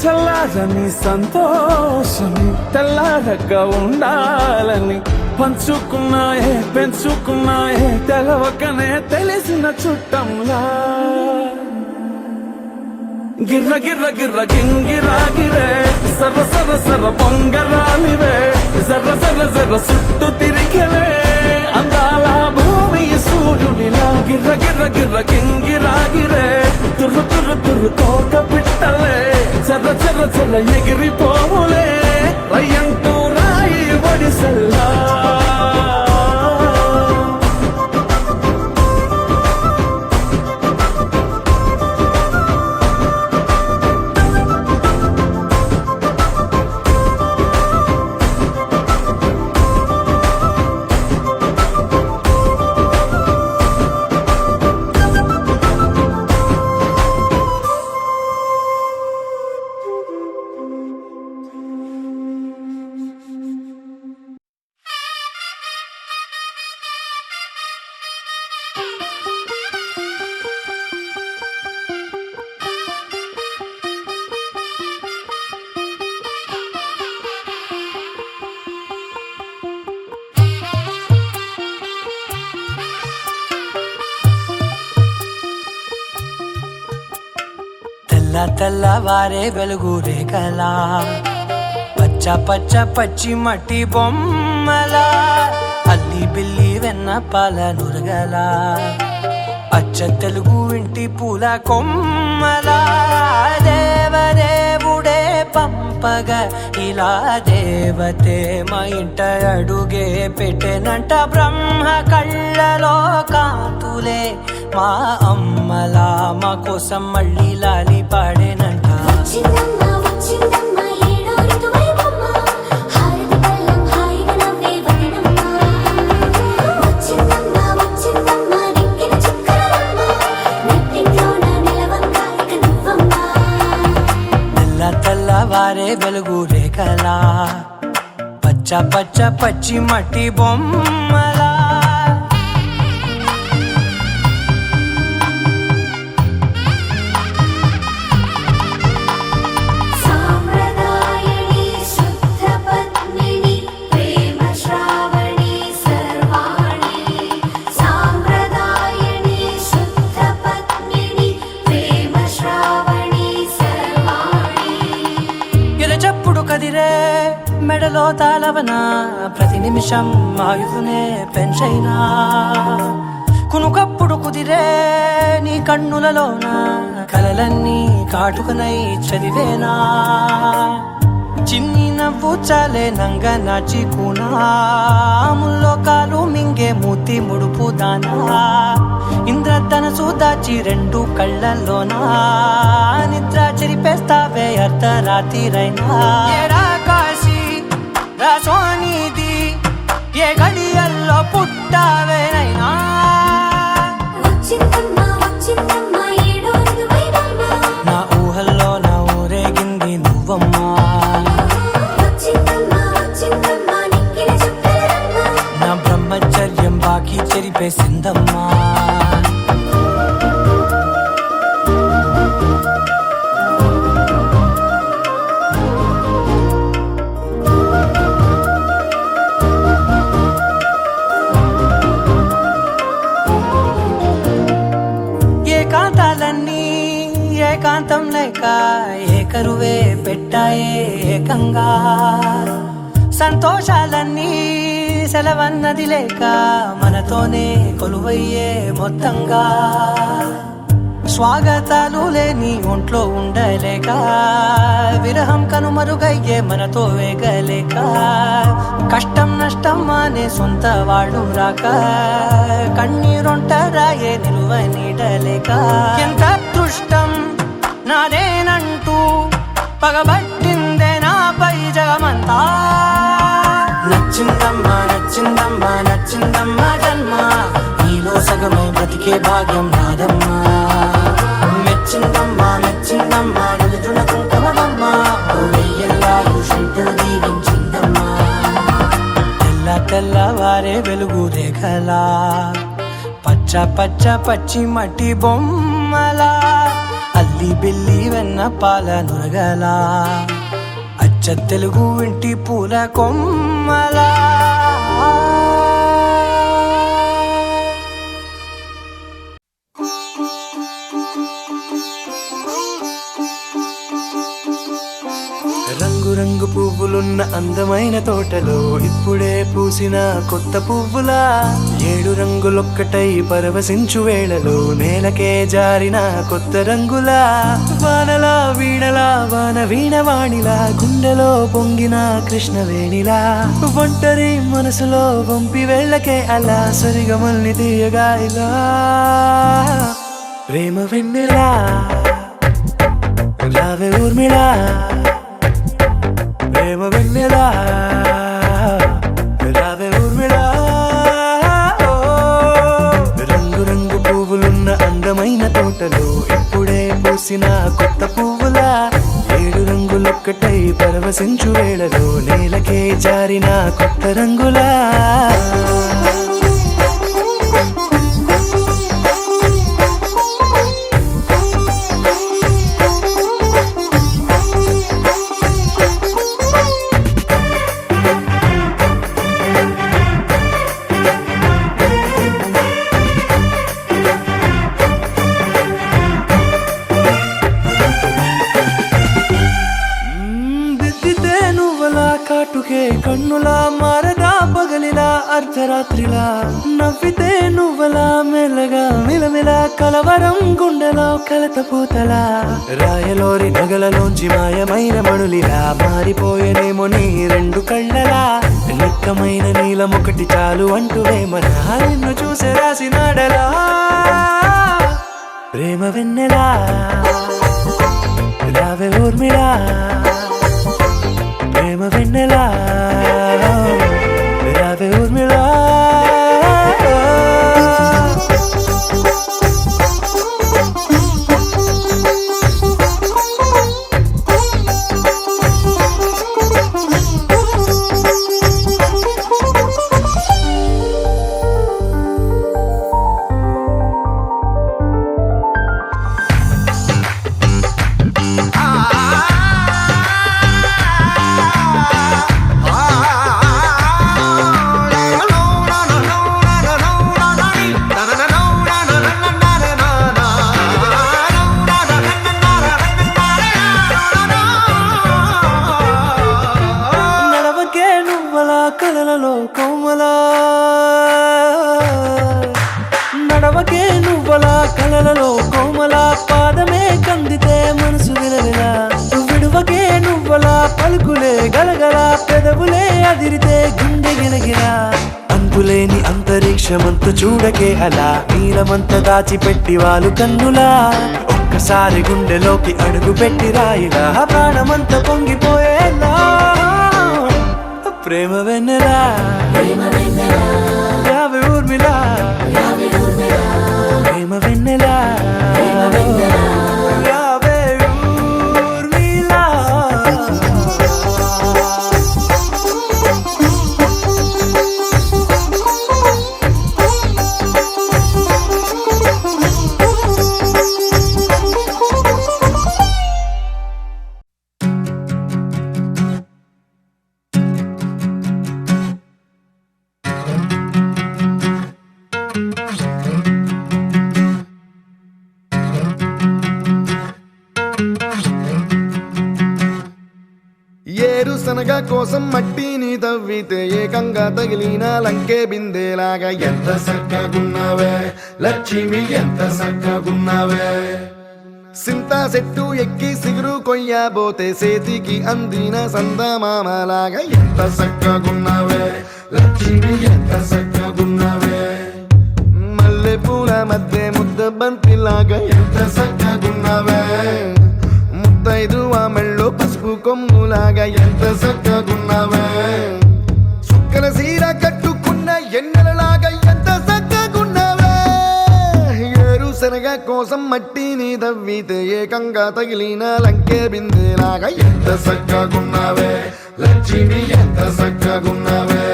చల్లారని సంతోషమి తెల్లారగా ఉండాలని పంచుకున్నాయే పెంచుకున్నాయే తెలవకనే తెలిసిన చుట్టంలా గిర్ర గిర్ర గిర్ర గింగిరా గిరే సర సర సర పొంగరాలివే జర జర జర సుట్టు తిరిగవే అందాల భూమి సూర్యునిలా గిర్ర గిర్ర గిర్ర గింగిరా గిరే తుర్రు తుర్రు తుర్రు కోక పిట్టలే జర జర జర ఎగిరిపోవులే రయ్యంటూ రాయి ఒడిసెల్లా తెల్లవారే వెలుగు రేఖలా పచ్చ పచ్చ పచ్చి మట్టి బొమ్మలా అల్లి బిల్లి వెన్న పాల నురగలా అచ్చ తెలుగు ఇంటి పూల కొమ్మలా దేవదేవుడే పంపగా ఇలా దేవతే మా ఇంట అడుగే పెట్టెనంట బ్రహ్మ కళ్ళలో కాంతులే మా అమ్మలా మా కోసం మళ్ళీ లాలి పాడేనంట వచ్చిందమ్మ వచ్చిందమ్మ ఏడో ఋతువైవమ్మ హారతి పళ్ళం హాయిగా నవ్వే వదనమ్మ వచ్చిందమ్మ వచ్చిందమ్మ నెక్కిన చుక్కలమ్మ నెట్టింట్లోన నిలవంగా ఇక నువ్వమ్మ తెల్లవారే వెలుగు రేఖలా పచ్చ పచ్చ పచ్చి మట్టి బొమ్మలా సాంప్రదాయని శుద్ధ పద్మిని ప్రేమ శ్రావణి సర్వాణి సాంప్రదాయని శుద్ధ పద్మిని ప్రేమ శ్రావణి సర్వాణి ఎరచప్పుడు కదిరే మెడలో తాళవన ప్రతి నిమిషం ఆయుధునే పెంచైనా కునుకప్పుడు కుదిరే నీ కన్నులలోన కలలన్నీ కాటుకనై చదివేనా చిన్ని నవ్వు చాలే నంగ నాచి కూనాముల్లో కాలు మింగే మూతి ముడుపు దానా ఇంద్రధనసు దాచి రెండు కళ్ళల్లోనా నిద్ర చెరిపేస్తావే అర్ధరాత్రిరైనా ఏడా కాశీ రాసోనిది ఏ గడియల్లో పుట్టావేనైనా వచ్చిందమ్మ వచ్చిందమ్మ ఏడో ఏకాంతాలన్నీ ఏకాంతం లేక ఏకరువే పెట్టాయే ఏకంగా సంతోషాలన్నీ సెలవన్నది లేక మనతోనే కొలువయ్యే మొత్తంగా స్వాగతాలు లేని ఒంట్లో ఉండలేక విరహం కనుమరుగయ్యే మనతో వేగలేక కష్టం నష్టం అనే సొంత వాళ్ళు రాక కన్నీరొంటరాయే నిలువ నీడలేక ఎంత అదృష్టం నాదేనంటూ పగబట్టిందే నాపై జగమంతా నచ్చిందమ్మా నచ్చిందమ్మా నచ్చిందమ్మా జన్మ నీలో సగమై బ్రతికే భాగ్యం నాదమ్మా మెచ్చిందమ్మా మెచ్చిందమ్మా నిలుతున్న కుంకుమమ్మా వెయ్యల్లాయుషంటూ దీవించిందమ్మా తెల్ల తెల్లవారే వెలుగు రేఖలా పచ్చ పచ్చ పచ్చి మట్టి బొమ్మలా అల్లి బిల్లి వెన్న పాల నురగలా అచ్చ తెలుగు ఇంటి పూల కొమ్మలా రంగు రంగు పువ్వులున్న అందమైన తోటలో ఇప్పుడే పూసిన కొత్త పువ్వులా 7 రంగులొక్కటై పరవశించు వేళలో నేలకే జారిన కొత్త రంగులా వానలా వీణలా వాన వీణవాణిలా గుండెలో పొంగిన కృష్ణవేణిలా ఒంటరి మనసులో వంపి వెళ్ళకే అలా సరిగమల్ని తీయగా ఇలా ప్రేమ వెన్నెలా రావే ఊర్మిళా ప్రేమ వెన్నెలా రావే ఊర్మిళా రంగు రంగు పువ్వులున్న అందమైన తోటలో ఇప్పుడే పూసిన కొత్త పువ్వులా 7 రంగులొక్కటై పరవశించు వేళలో నేలకే జారిన కొత్త రంగులా కాటుకే కన్నులా మారదా పగలిలా అర్ధరాత్రిలా నవ్వితే నువ్వలా మెల్లగా మిలమిలా కలవరం గుండెలో కలత పూతలా రాయలోరి నగలలోంచి మాయమైన మణులిలా మారిపోయేనేమో నీ 2 కళ్ళలా నిక్కమైన నీలమొకటి చాలు అంటూ వేమన నిన్ను చూసే రాసినాడలా ప్రేమ వెన్నెలా రావే ఊర్మిళా ప్రేమ వెన్నెలా రావే ఊర్మిళా కలలలో కోమలా నడవకే నువ్వలా కలలలో కోమలా పాదమే కందితే మనసు విలవిలా విడువకే నువ్వలా పలుకులే గలగల పెదవులే అదిరితే గుండె గిలగిలా అంతులేని అంతరిక్షమంత చూడకే అలా నీలమంత దాచిపెట్టి వాళ్ళు కన్నులా ఒక్కసారి గుండెలోకి అడుగు పెట్టి రాయిలా ప్రాణమంత పొంగిపోయేలా ప్రేమ వెన్నెలా రావే ఊర్మిళా ప్రేమ వెన్నెలా రావే ఊర్మిళా ఏరుశనగ కోసం మట్టిని తవ్వితే ఏకంగా తగిలిన లంకే బిందేలాగా ఎంత చక్కగున్నావే లక్ష్మి ఎంత చక్కగున్నావే సింతా చెట్టు ఎక్కి సిగురు కొయ్యబోతే చేతికి అందిన సందమామలాగా ఎంత చక్కగున్నావే లక్ష్మి ఎంత చక్కగున్నావే మల్లె పూల మధ్య ముద్ద బంతిలాగా ఎంత చక్కగున్నావే ముద్దైదు మెళ్ళో పసుపు కొమ్ములాగా ఎంత చక్కగున్నావే చుక్కల సీర కట్టుకున్న ఎన్నెలలాగా ఎంత చక్కగున్నావే ఏరుశనగ కోసం మట్టిని తవ్వితే ఏకంగా తగిలిన లంకే బిందేలాగా ఎంత చక్కగున్నావే లక్ష్మి ఎంత చక్కగున్నావే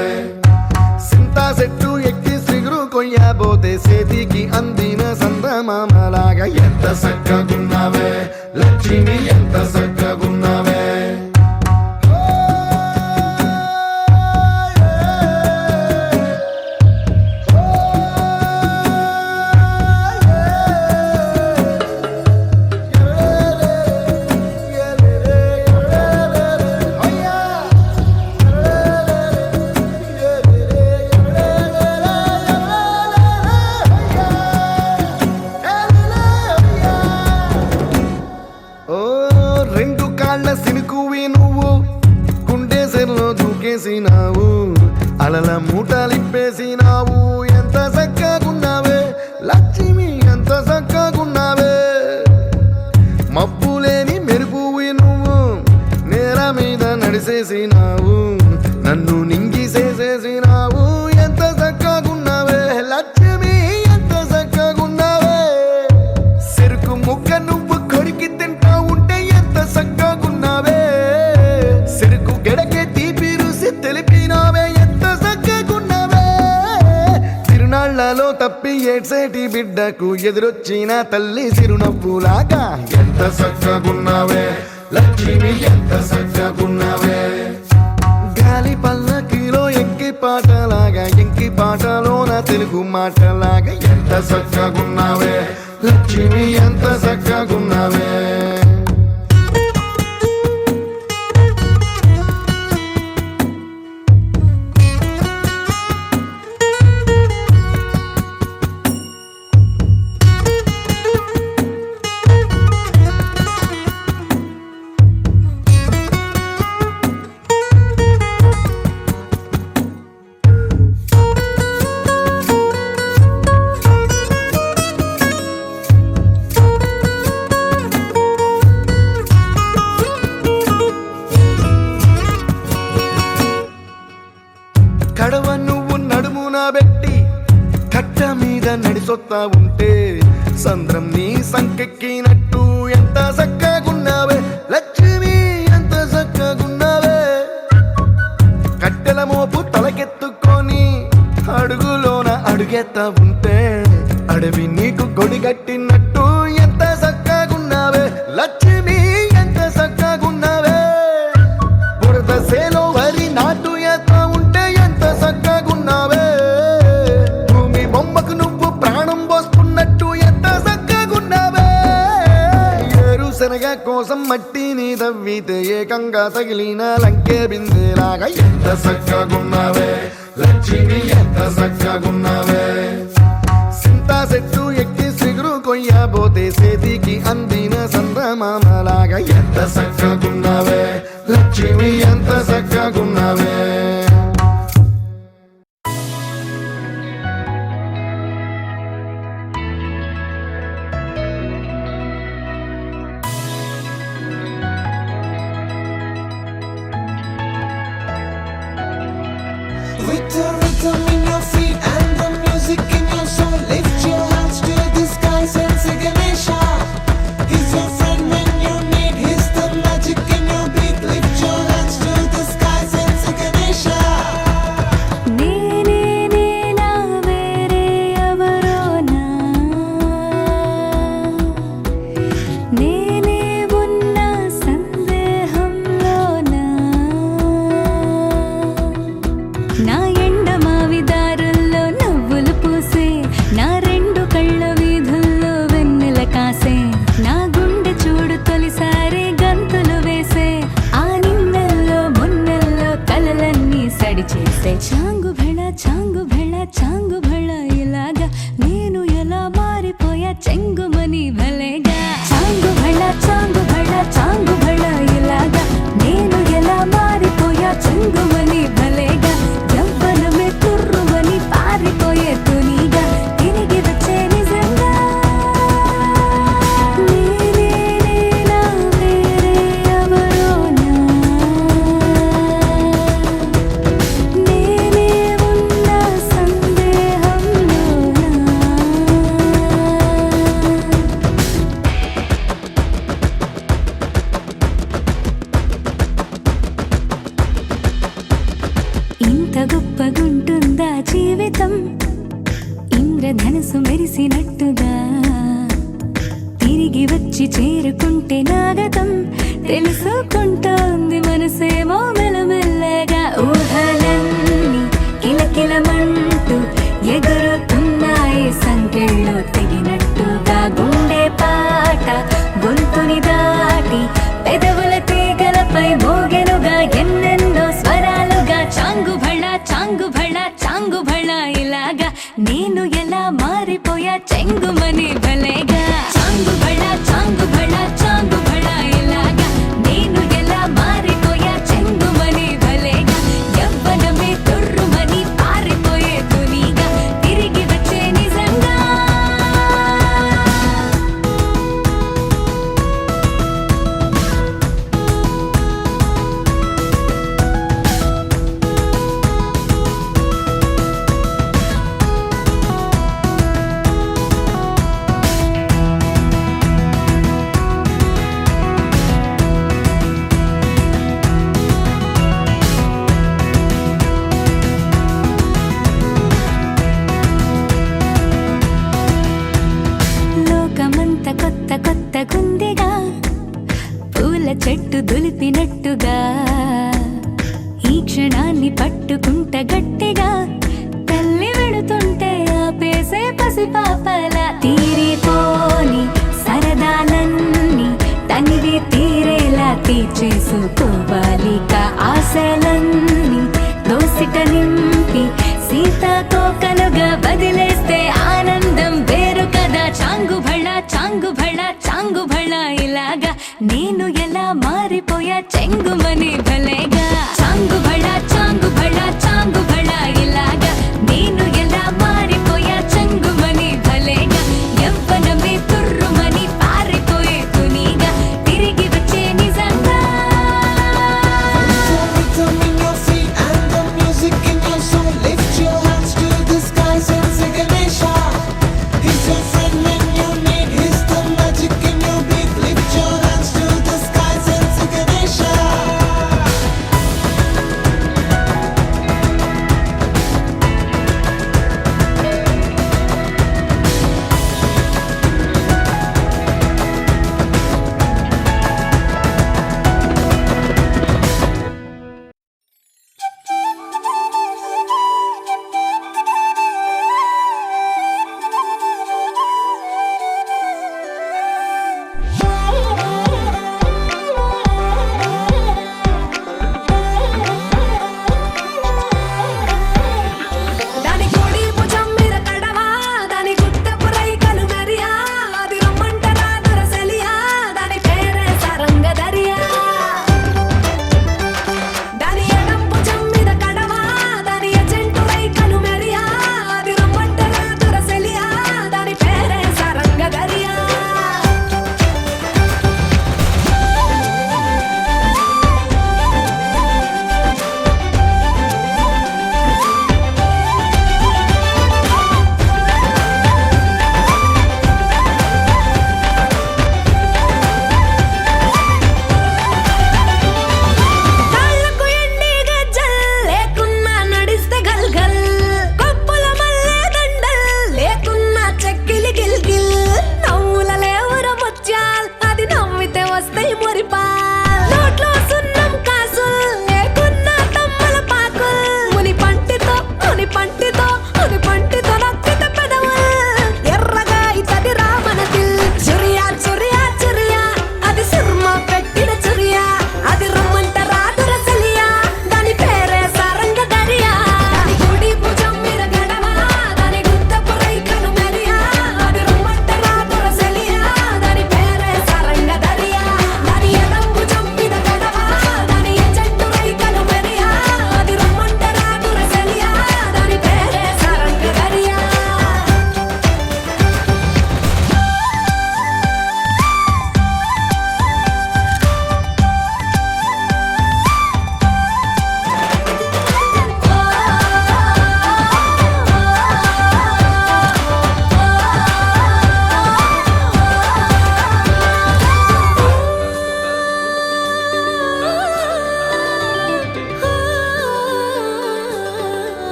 సింతా చెట్టు ఎక్కి సిగురు కొయ్యబోతే చేతికి అందిన సందమామలాగా ఎంత చక్కగున్నావే లక్ష్మి ఎంత చక్కగున్నావే రెండు కాళ్ళ సినుకువి నువ్వు గుండెసెల్లో దూకేసినావు అలల మూటలిప్పేసినావు ఎంత చక్కగున్నావే లక్ష్మి ఎంత చక్కగున్నావే మబ్బులేని మెరుపువి నువ్వు నేల మీద నడిసేసినావు నన్ను నింగిసేసేసినావు ఎంత చక్కగున్నావే లక్ష్మి ఎంత చక్కగున్నావే చెరుకు ముక్క నువ్వు కొరికి తింటా ఉంటే ఎంత చక్కగున్నావే చెరుకు గెడకే తీపి రుసి తెలిపినావే ఎంత చక్కగున్నావే తిరునాళ్లలో తప్పి ఏడ్సేటి బిడ్డకు ఎదురొచ్చిన తల్లి చిరునవ్వులాగా ఎంత చక్కగున్నావే లక్ష్మి ఎంత చక్కగున్నావే గాలి పల్లకిలో ఎంకి పాటలాగా ఎంకి పాటలోన తెలుగు మాటలాగా ఎంత చక్కగున్నావే లక్ష్మి ఎంత చక్కగున్నావే కడవ నువ్వు నడుమున పెట్టి కట్ట మీద నడిసొత్తా ఉంటే సంద్రం నీ సంకెక్కినట్టు ఎంత చక్కగున్నావే లక్ష్మి ఎంత చక్కగున్నావే కట్టెల మోపు తలకెత్తుకొని అడుగులోన అడుగెత్తా ఉంటే అడవి నీకు గొడిగట్టినట్టు ఎంత చక్కగున్నావే లక్ష్మి ఎంత చక్కగున్నావే బురద సేలో వరి నాటు ఎత్తా ఉంటే ఎంత చక్కగున్నావే భూమి బొమ్మకు నువ్వు ప్రాణం పోస్తున్నట్టు ఎంత చక్కగున్నావే ఏరుశనగ కోసం మట్టిని తవ్వితే ఏకంగా తగిలిన లంకే బిందేలాగా ఎంత చక్కగున్నావే లక్ష్మి ఎంత చక్కగున్నావే సింతా చెట్టు ఎక్కి సిగురు కొయ్యబోతే చేతికి అందిన సందమామలాగా ఎంత చక్కగున్నావే లక్ష్మి ఎంత చక్కగున్నావే With the rhythm in your feet and the music in your soul, lift your hands to the skies and say Ganesha. He's your friend when you need. He's the magic in your beat. Lift your hands to the skies and say Ganesha. నేనే నేనా వేరే ఎవరోనా నేనే ఉన్న సందేహంలోనా నా ఎండమావి దారుల్లో నవ్వులు పూసే నా రెండు కళ్ళ వీధుల్లో వెన్నెల కాసే నా గుండె చూడు తొలిసారి గంతులు వేసే ఆ నిన్నెల్లో మొన్న తిరిగి వచ్చి చేరుకుంటే నాగతం తెలుసుకుంటోంది మనసేమో మెల్లమెల్లగా ఊహలన్నీ కిలకిలమంటూ ఎగురుతున్నాయి సంకెళ్ళు తెగినట్టుగా గుండె పాట గొంతుని దాటి పెదవుల తీగలపై మోగెనుగా ఎన్నెన్నో స్వరాలుగా చాంగు భళ చాంగు భళ చాంగు భళ ఇలాగా నేను ఎలా మారిపోయా చెంగుమని భలేగా చాంగు భళ చాంగు భళ చాంగు భళ ఇలాగా నేను ఎలా మారిపోయా చెంగుమని భలేగా యవ్వనమే తుర్రుమని పారిపోయే తునిగా తిరిగి వచ్చే నిజంగా లోకమంత కొత్త కొత్త గుందిగా పూల చెట్టు దులిపినట్టుగా ఈ క్షణాన్ని పట్టుకుంట గట్టిగా తల్లి వెడుతుంటే ఆపేసే పసిపాపల తీరిపోని సరదాలన్నీ తనివి తీరేలా తీర్చేసుకోవాలిక ఆశలన్నీ దోసిట నింపి సీతాకోకలుగా వదిలేస్తే ఆనందం వేరు కదా చాంగు భళ చాంగు భళ చాంగు భళ ఇలాగా నేను ఎలా మారిపోయా చెంగుమని భలేగా చాంగు భళ చాంగు భళ చాంగు భళ ఇలాగా నేను ఎలా మారిపోయా చెంగుమని భలేగా యవ్వనమే తుర్రుమని పారిపోయే తునిగా తిరిగి వచ్చే నిజంగా Rhythm in your feet and the music in your soul. Lift your hands to the sky, sensei Ganesha. He's your friend when you need. He's the magic in your beat. Lift your hands to the sky, sensei Ganesha.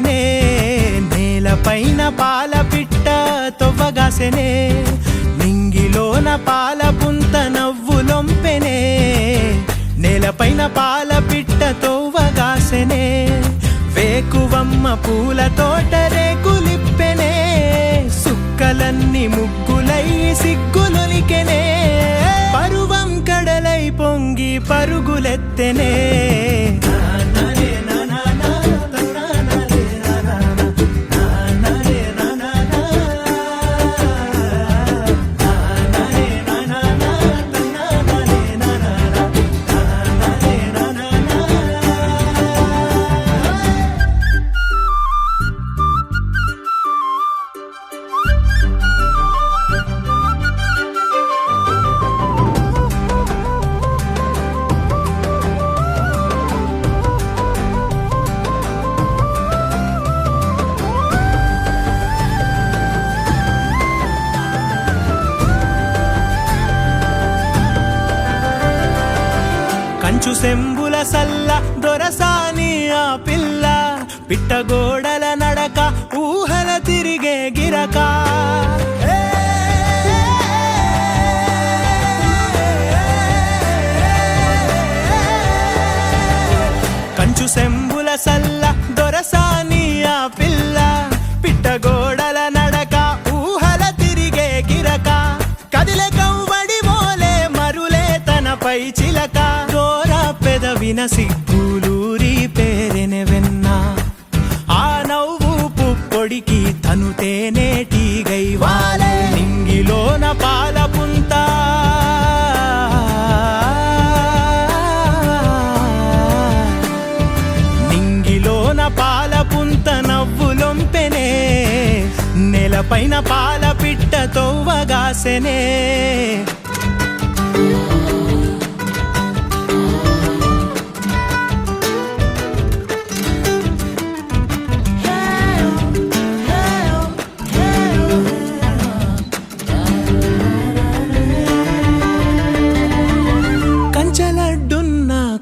తొవ్వగాసెనే నేలపైన పాల పిట్ట తొవ్వగాసెనే నింగిలోన పాల పుంత నవ్వులొంపెనే నేలపైన పాల పిట్ట తొవ్వగాసెనే వేకువమ్మ పూల తోట రేకులిప్పెనే సుక్కలన్నీ ముగ్గులై సిగ్గులొలికెనే పరువం కడలై పొంగి పరుగులెత్తెనే కంచు సెంబుల సల్ల దొరసాని ఆ పిల్ల పిట్టగోడల నడక ఊహల తిరిగే గిరక కంచు సెంబుల సల్ల దొరసాని ఆ పిల్ల పిట్టగోడల నడక ఊహల తిరిగే గిరక కదిలే కవ్వడి మోలే మరులే తనపై చిలక పెదవిన సిగ్గులూరి పేరెనె వెన్న ఆ నవ్వు పుప్పొడికి తను తేనేటీగై వాలే నింగిలోన పాల పుంత నింగిలోన పాల పుంత నవ్వులొంపెనే నెలపైన పాల పిట్ట తొవ్వగాసెనే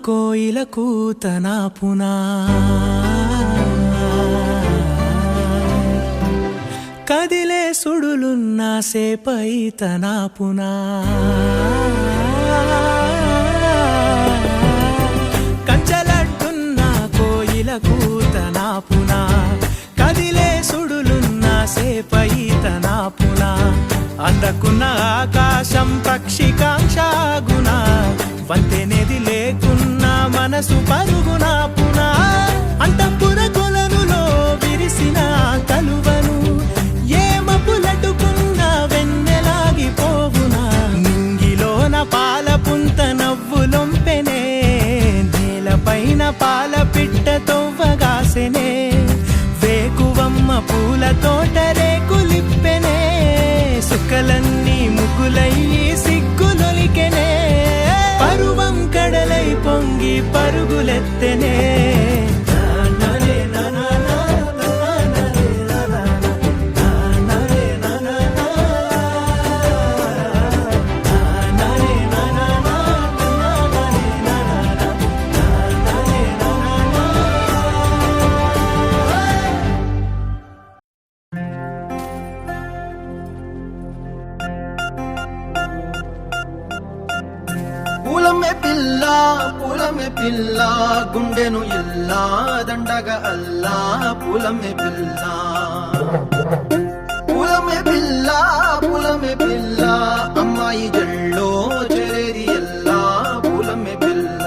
కోయిల కూతనా పునా కదిలే సుడులున్న సేపై తనా పునా కంచలడ్డున్న కోయిల కూతనా పునా కదిలే సుడులున్న సేపై తనా పునా అందకున్న ఆకాశం పక్షికాంక్షాగునా వంతెనేది లేకున్నా మనసు పరుగునా పునా అంతఃపుర కొలనులో విరిసిన కలువను ఏమపులటుకున్న వెన్నెలాగిపోవునా నింగిలోన పాల పుంత నవ్వులొంపెనే నేలపైన పాల పిట్ట తొవ్వగాసెనే వేకువమ్మ పూల తోట రేకులిప్పెనే సుక్కలన్నీ ముగ్గులయ్యి సిగ్గులొలికెనే పరువం కడలై పొంగి పరుగులెత్తెనే పూలమే పిల్ల గుండెను ఇల్లా దండగ అల్లా పూలమే పిల్ల పూలమే పిల్ల అమ్మాయి జల్లో చెరేది ఎల్లా పూలమే పిల్ల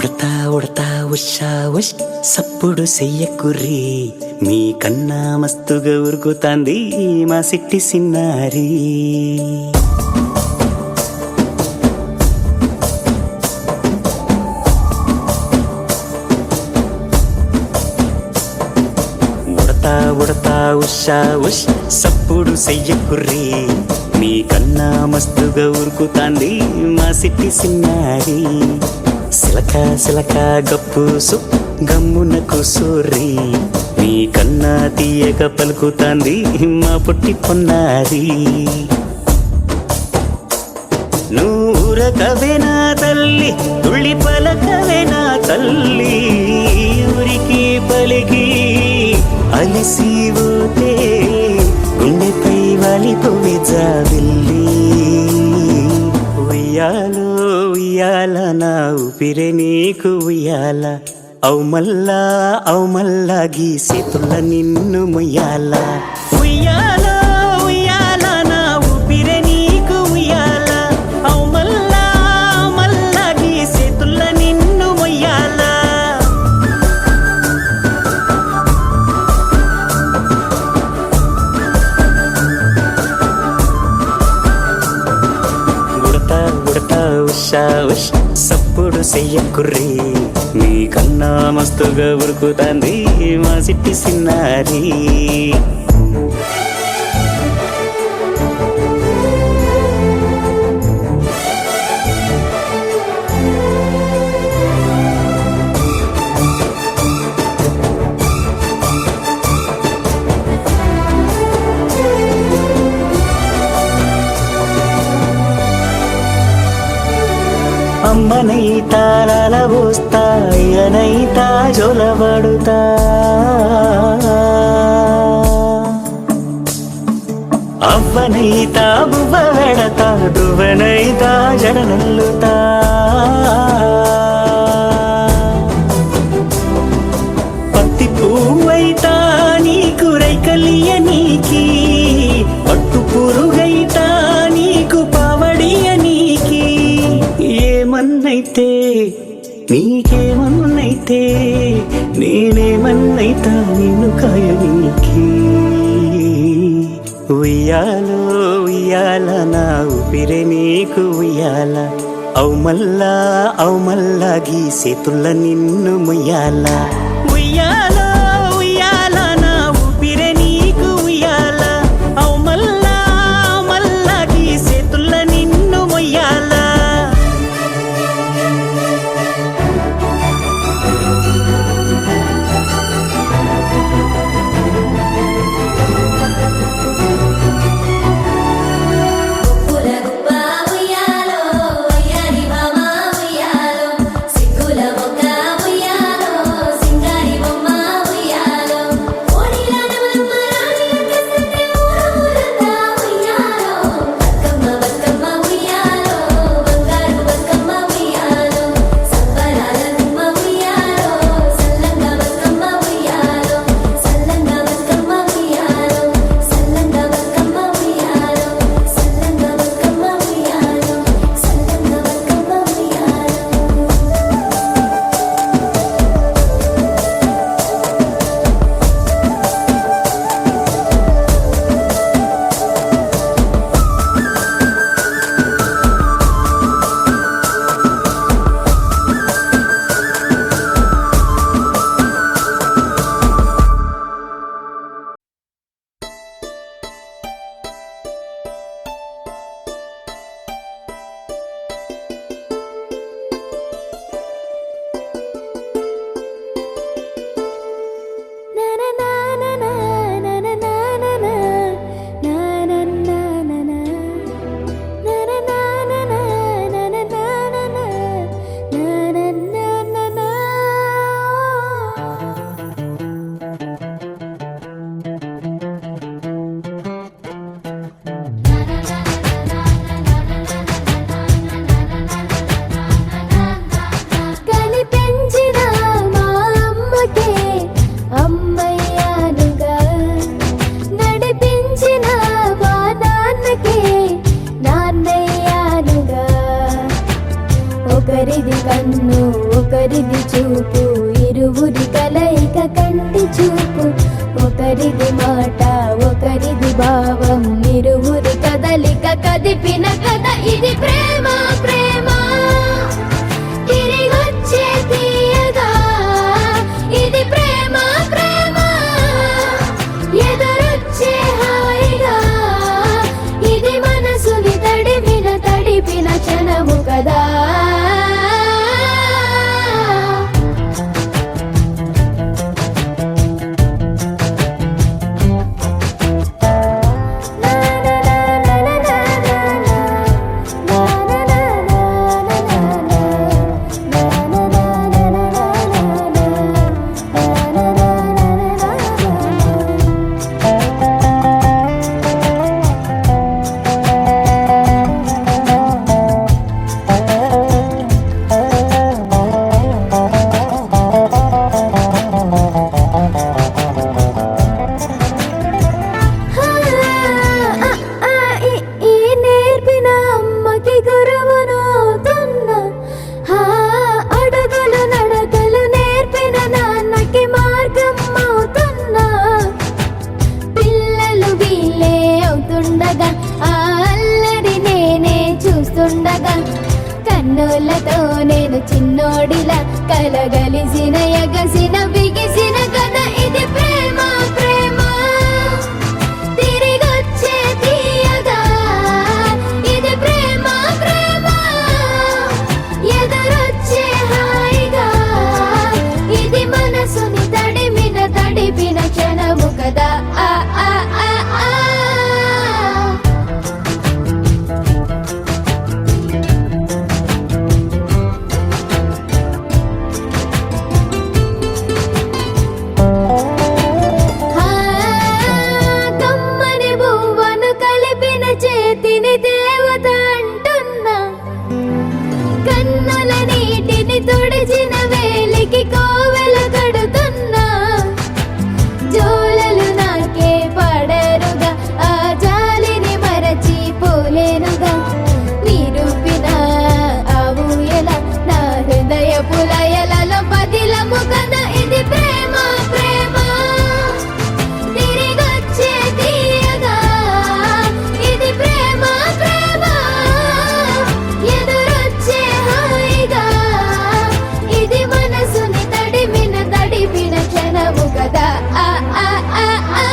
ఉడతా ఉడతా ఉషా ఉష్ సప్పుడు చెయ్యకుర్రి మీ కన్నా మస్తుగా ఉరుకుతాంది మా సిట్టి సిన్నారి. ఉడతా ఉడతా ఉషా ఉష్ సప్పుడు చెయ్యకుర్రి మీ కన్నా మస్తుగా ఉరుకుతాంది మా సిట్టి సిన్నారి. సిలక సిలక గప్పుసు గమ్మున కూసోర్రి మీ కన్నా తీయక పలుకుతాంది మా పుట్టి పొన్నారి. నూరకవేనా తల్లి తుళ్ళి పలకవేనా తల్లి ఊరికి పలికి అలిసిపోతే గుండెపై వాలిపోవే జాబిల్లి. ఉయ్యాలో ఉయ్యాల నా ఊపిరే నీకు ఉయ్యాల అవు మల్లా గీసేతుల్ల నిన్ను ముయ్యాల. ఉయ్యాలో ఉయ్యాల నా ఊపిరే నీకు ఉయ్యాల అవు మల్లా గీసేతుల్ల నిన్ను ముయ్యాల. ఉడతా ఉడతా ఉషా ఉష్ సప్పుడు చెయ్యకుర్రి మీ కన్నా మస్తుగా ఉరుకుతాంది మా సిట్టి సిన్నారి. అమ్మనైతా లాలబోస్తా అయ్యనైతా జొలబడుతా అవ్వనైతా బువ్వ వెడతా దువ్వనైతా జడనల్లుతా. పత్తి పువ్వైతా నీకు రైకలియ నీకి పట్టు పురుగైతా నీకు పావడియ నీకి. ఏమన్నైతే నీకేమన్నైతే నేనేమన్నైతా నిన్ను కాయనీకి. ఉయ్యాలో ఉయ్యాల నా ఊపిరే నీకు ఉయ్యాల అవు మల్లా గీసేతుల్ల నిన్ను ముయ్యాల. ఉయ్యాలో ఉయ్యాల నా ఊపిరే నీకు ఉయ్యాల అవు మల్లా గీసేతుల్ల నిన్ను ముయ్యాల. గుప్పుల గుప్ప ఉయ్యాలో అయ్యారి మామ ఉయ్యాలో సిగ్గుల మొక్క ఉయ్యాలో సింగారి బొమ్మ కలిసిన ఎగసిన బిగిసిన కథ ఇది ప్రేమ ప్రేమ తిరిగొచ్చే తీయగా ఇది ప్రేమ ప్రేమ ఎదురొచ్చే హాయిగా ఇది మనసుని తడిపిన క్షణము కదా ఆ ఆ ఆ ఆ కమ్మని బువ్వను కలిపిన చేతిని దేవత అంటున్నా కన్నుల నీటిని తుడిచిన వేలికి కోవెల కడుతున్నా జోలలు నాకే పడరుగా ఆ జాలిని మరచి పోలేనుగా నిరూపిన ఆవుయల నా హృదయ పులయలలో పదిలము కదా ఇది ప్రేమ ప్రేమ తిరిగొచ్చే తీయగా ఇది ప్రేమ ప్రేమ ఎదురొచ్చే హాయిగా ఇది మనసుని తడిపిన క్షణము కదా ఆ ఆ ఆ ఆ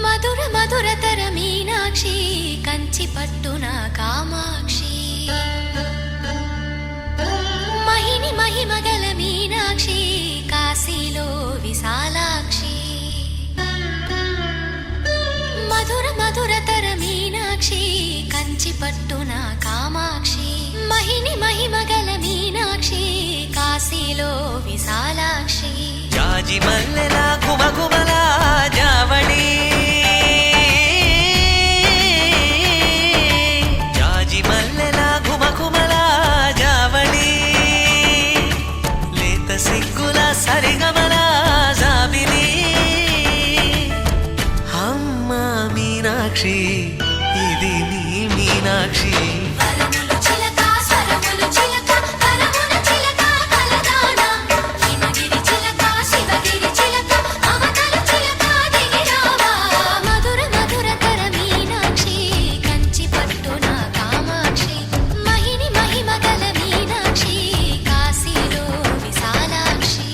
మధుర మధురతర మీనాక్షి కంచి పట్టున కామాక్షి మహిని మహిమగల మీనాక్షి కాశీలో విశాలాక్షి మధుర మధురతర మీనాక్షి కంచి పట్టున కామాక్షి మహిని మహిమగల మీనాక్షి కాశీలో విశాలాక్షి జాజి మల్లెల కుమకుమల జావళి జాజి మల్లెల కుమకుమల జావళి లేత సిగ్గుల సరిగమల జాబిలి అమ్మ మీనాక్షి ఇది నీ మీనాక్షి వరములు చిలక స్వరములు చిలక కరమున చిలక కలదానా హిమగిరి చిలక శివగిరి చిలక మమతలు చిలక దిగిరావా మధుర మధురతర మీనాక్షి కంచి పట్టున కామాక్షి మహిని మహిమగల మీనాక్షి కాశీలో విశాలాక్షి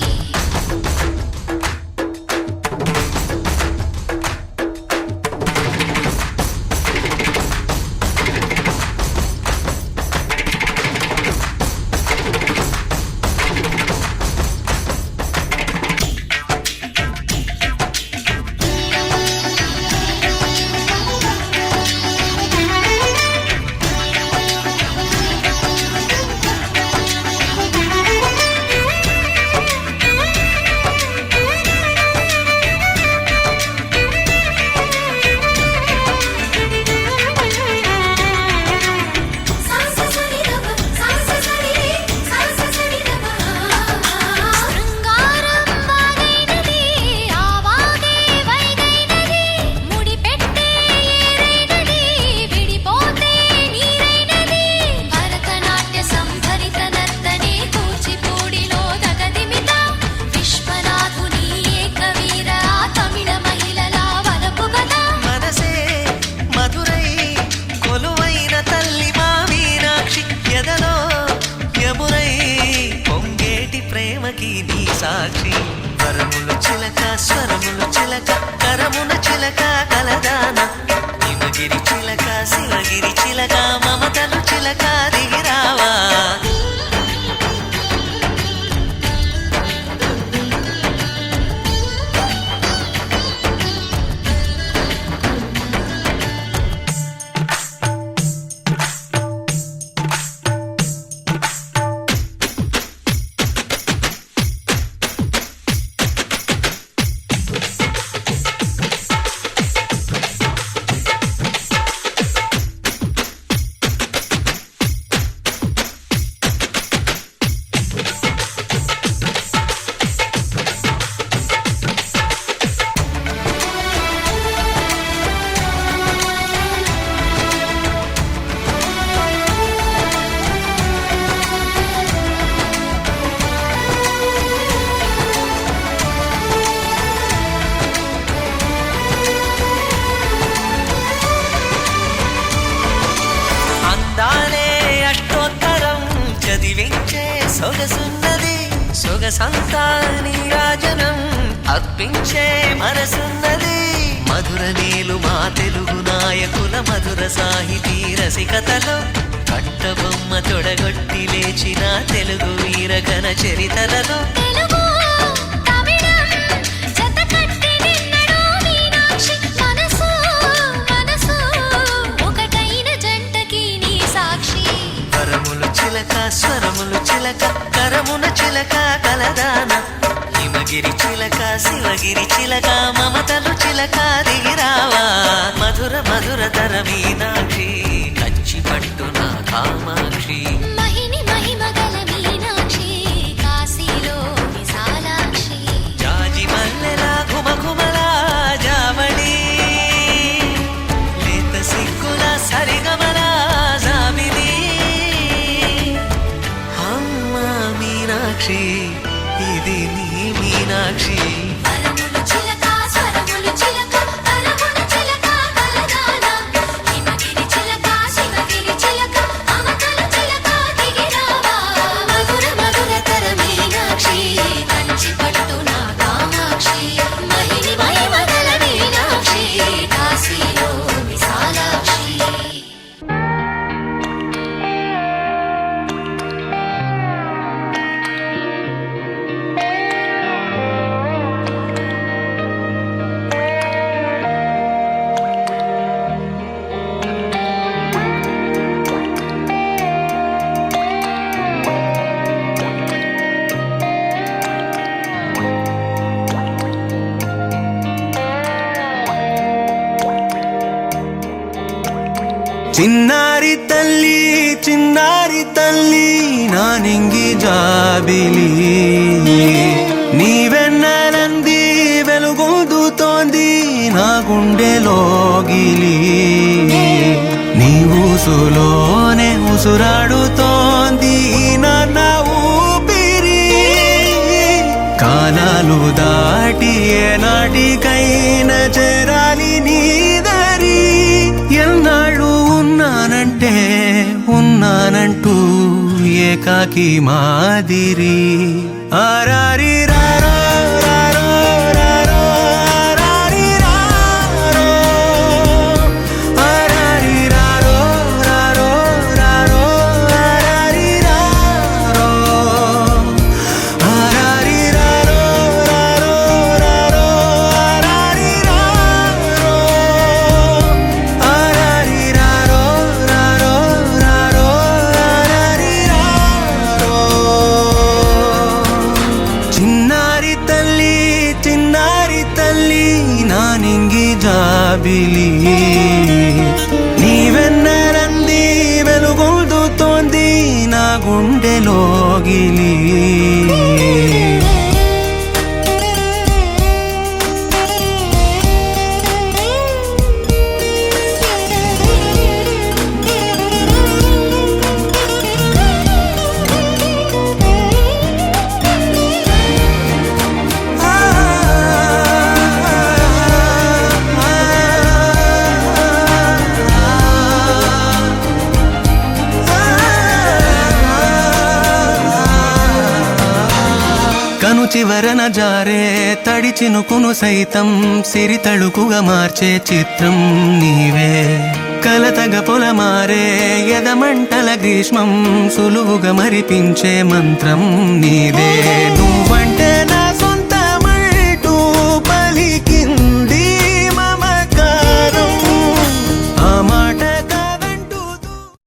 సాక్షి వరములు చిలక స్వరములు చిలక కరమున చిలక కలదాన హిమగిరి చిలక శివగిరి చిలక మమతలు చిలక దిగిరావా సొగసున్నది సొగసంతా నీరాజనం అర్పించే మనసున్నది మధుర నీలు మా తెలుగు నాయకుల మధుర సాహితీ రసికతలో కట్టబొమ్మ తొడగొట్టి లేచిన తెలుగు వీరగణ చరితలలో తెలుగు తమిళం జతకట్టి నిన్నడో మీనాక్షి మనసు మనసు ఒకటైన జంటకి నీ సాక్షి పరములు చిలక స్వరములు చిలక కరమున చిలక కలదాన హిమగిరి చిలక శివగిరి చిలక మమతలు చిలక దిగిరావా మధుర మధుర తర మీనాక్షి కంచి పట్టున కామాక్షి మహిని మహిమగల మీనాక్షి కాశీలో విశాలాక్షి జాజి మల్లెలా ఘుమఘుమలా జావళి లేత సిగ్గుల సరిగమలా జాబిలి అమ్మ మీనాక్షి ఇది నీ మీనాక్షి పరములు చిలక స్వరములు చిలక కరమున చిలక కలదాన హిమగిరి చిలక శివగిరి చిలక మమతలు చిలక దిగిరావా మధుర మధుర తర మీనాక్షి కంచి పట్టున కామాక్షి మహిని మహిమగల మీనాక్షి కాశీలో విశాలాక్షి చిన్నారి తల్లి నా నింగి జాబిలి నీవెన్నెలంది వెలుగొందుతోంది నా గుండెలోగిలి నీ ఊసులోనే ఉసురాడుతోంది నా ఊపిరి కాలాలు దాటి ఏనాటికైనా చేరాలి నీ దరి ఎన్నాళ్ళు ఉన్నానంటూ ఏకాకి మాదిరి ఆరారి రారో రారో రారో ఆరారి రారో ఆరారి రారో రారో రారో ఆరారి రారో ఆరారి రారో రారో రారో ఆరారి రారో ఆరారి రారో రారో రారో ఆరారి రారో చిన్నారి తల్లి నా నింగి జాబిలి నీవెన్నెలంది వెలుగొందుతోంది నా గుండెలోగిలి కను చివరన జారే తడి చినుకును సైతం సిరి తళుకుగా మార్చే చిత్రం నీవే కలతగ పొలమారే ఎదమంటల గ్రీష్మం సులువుగా మరిపించే మంత్రం నీదే నువ్వు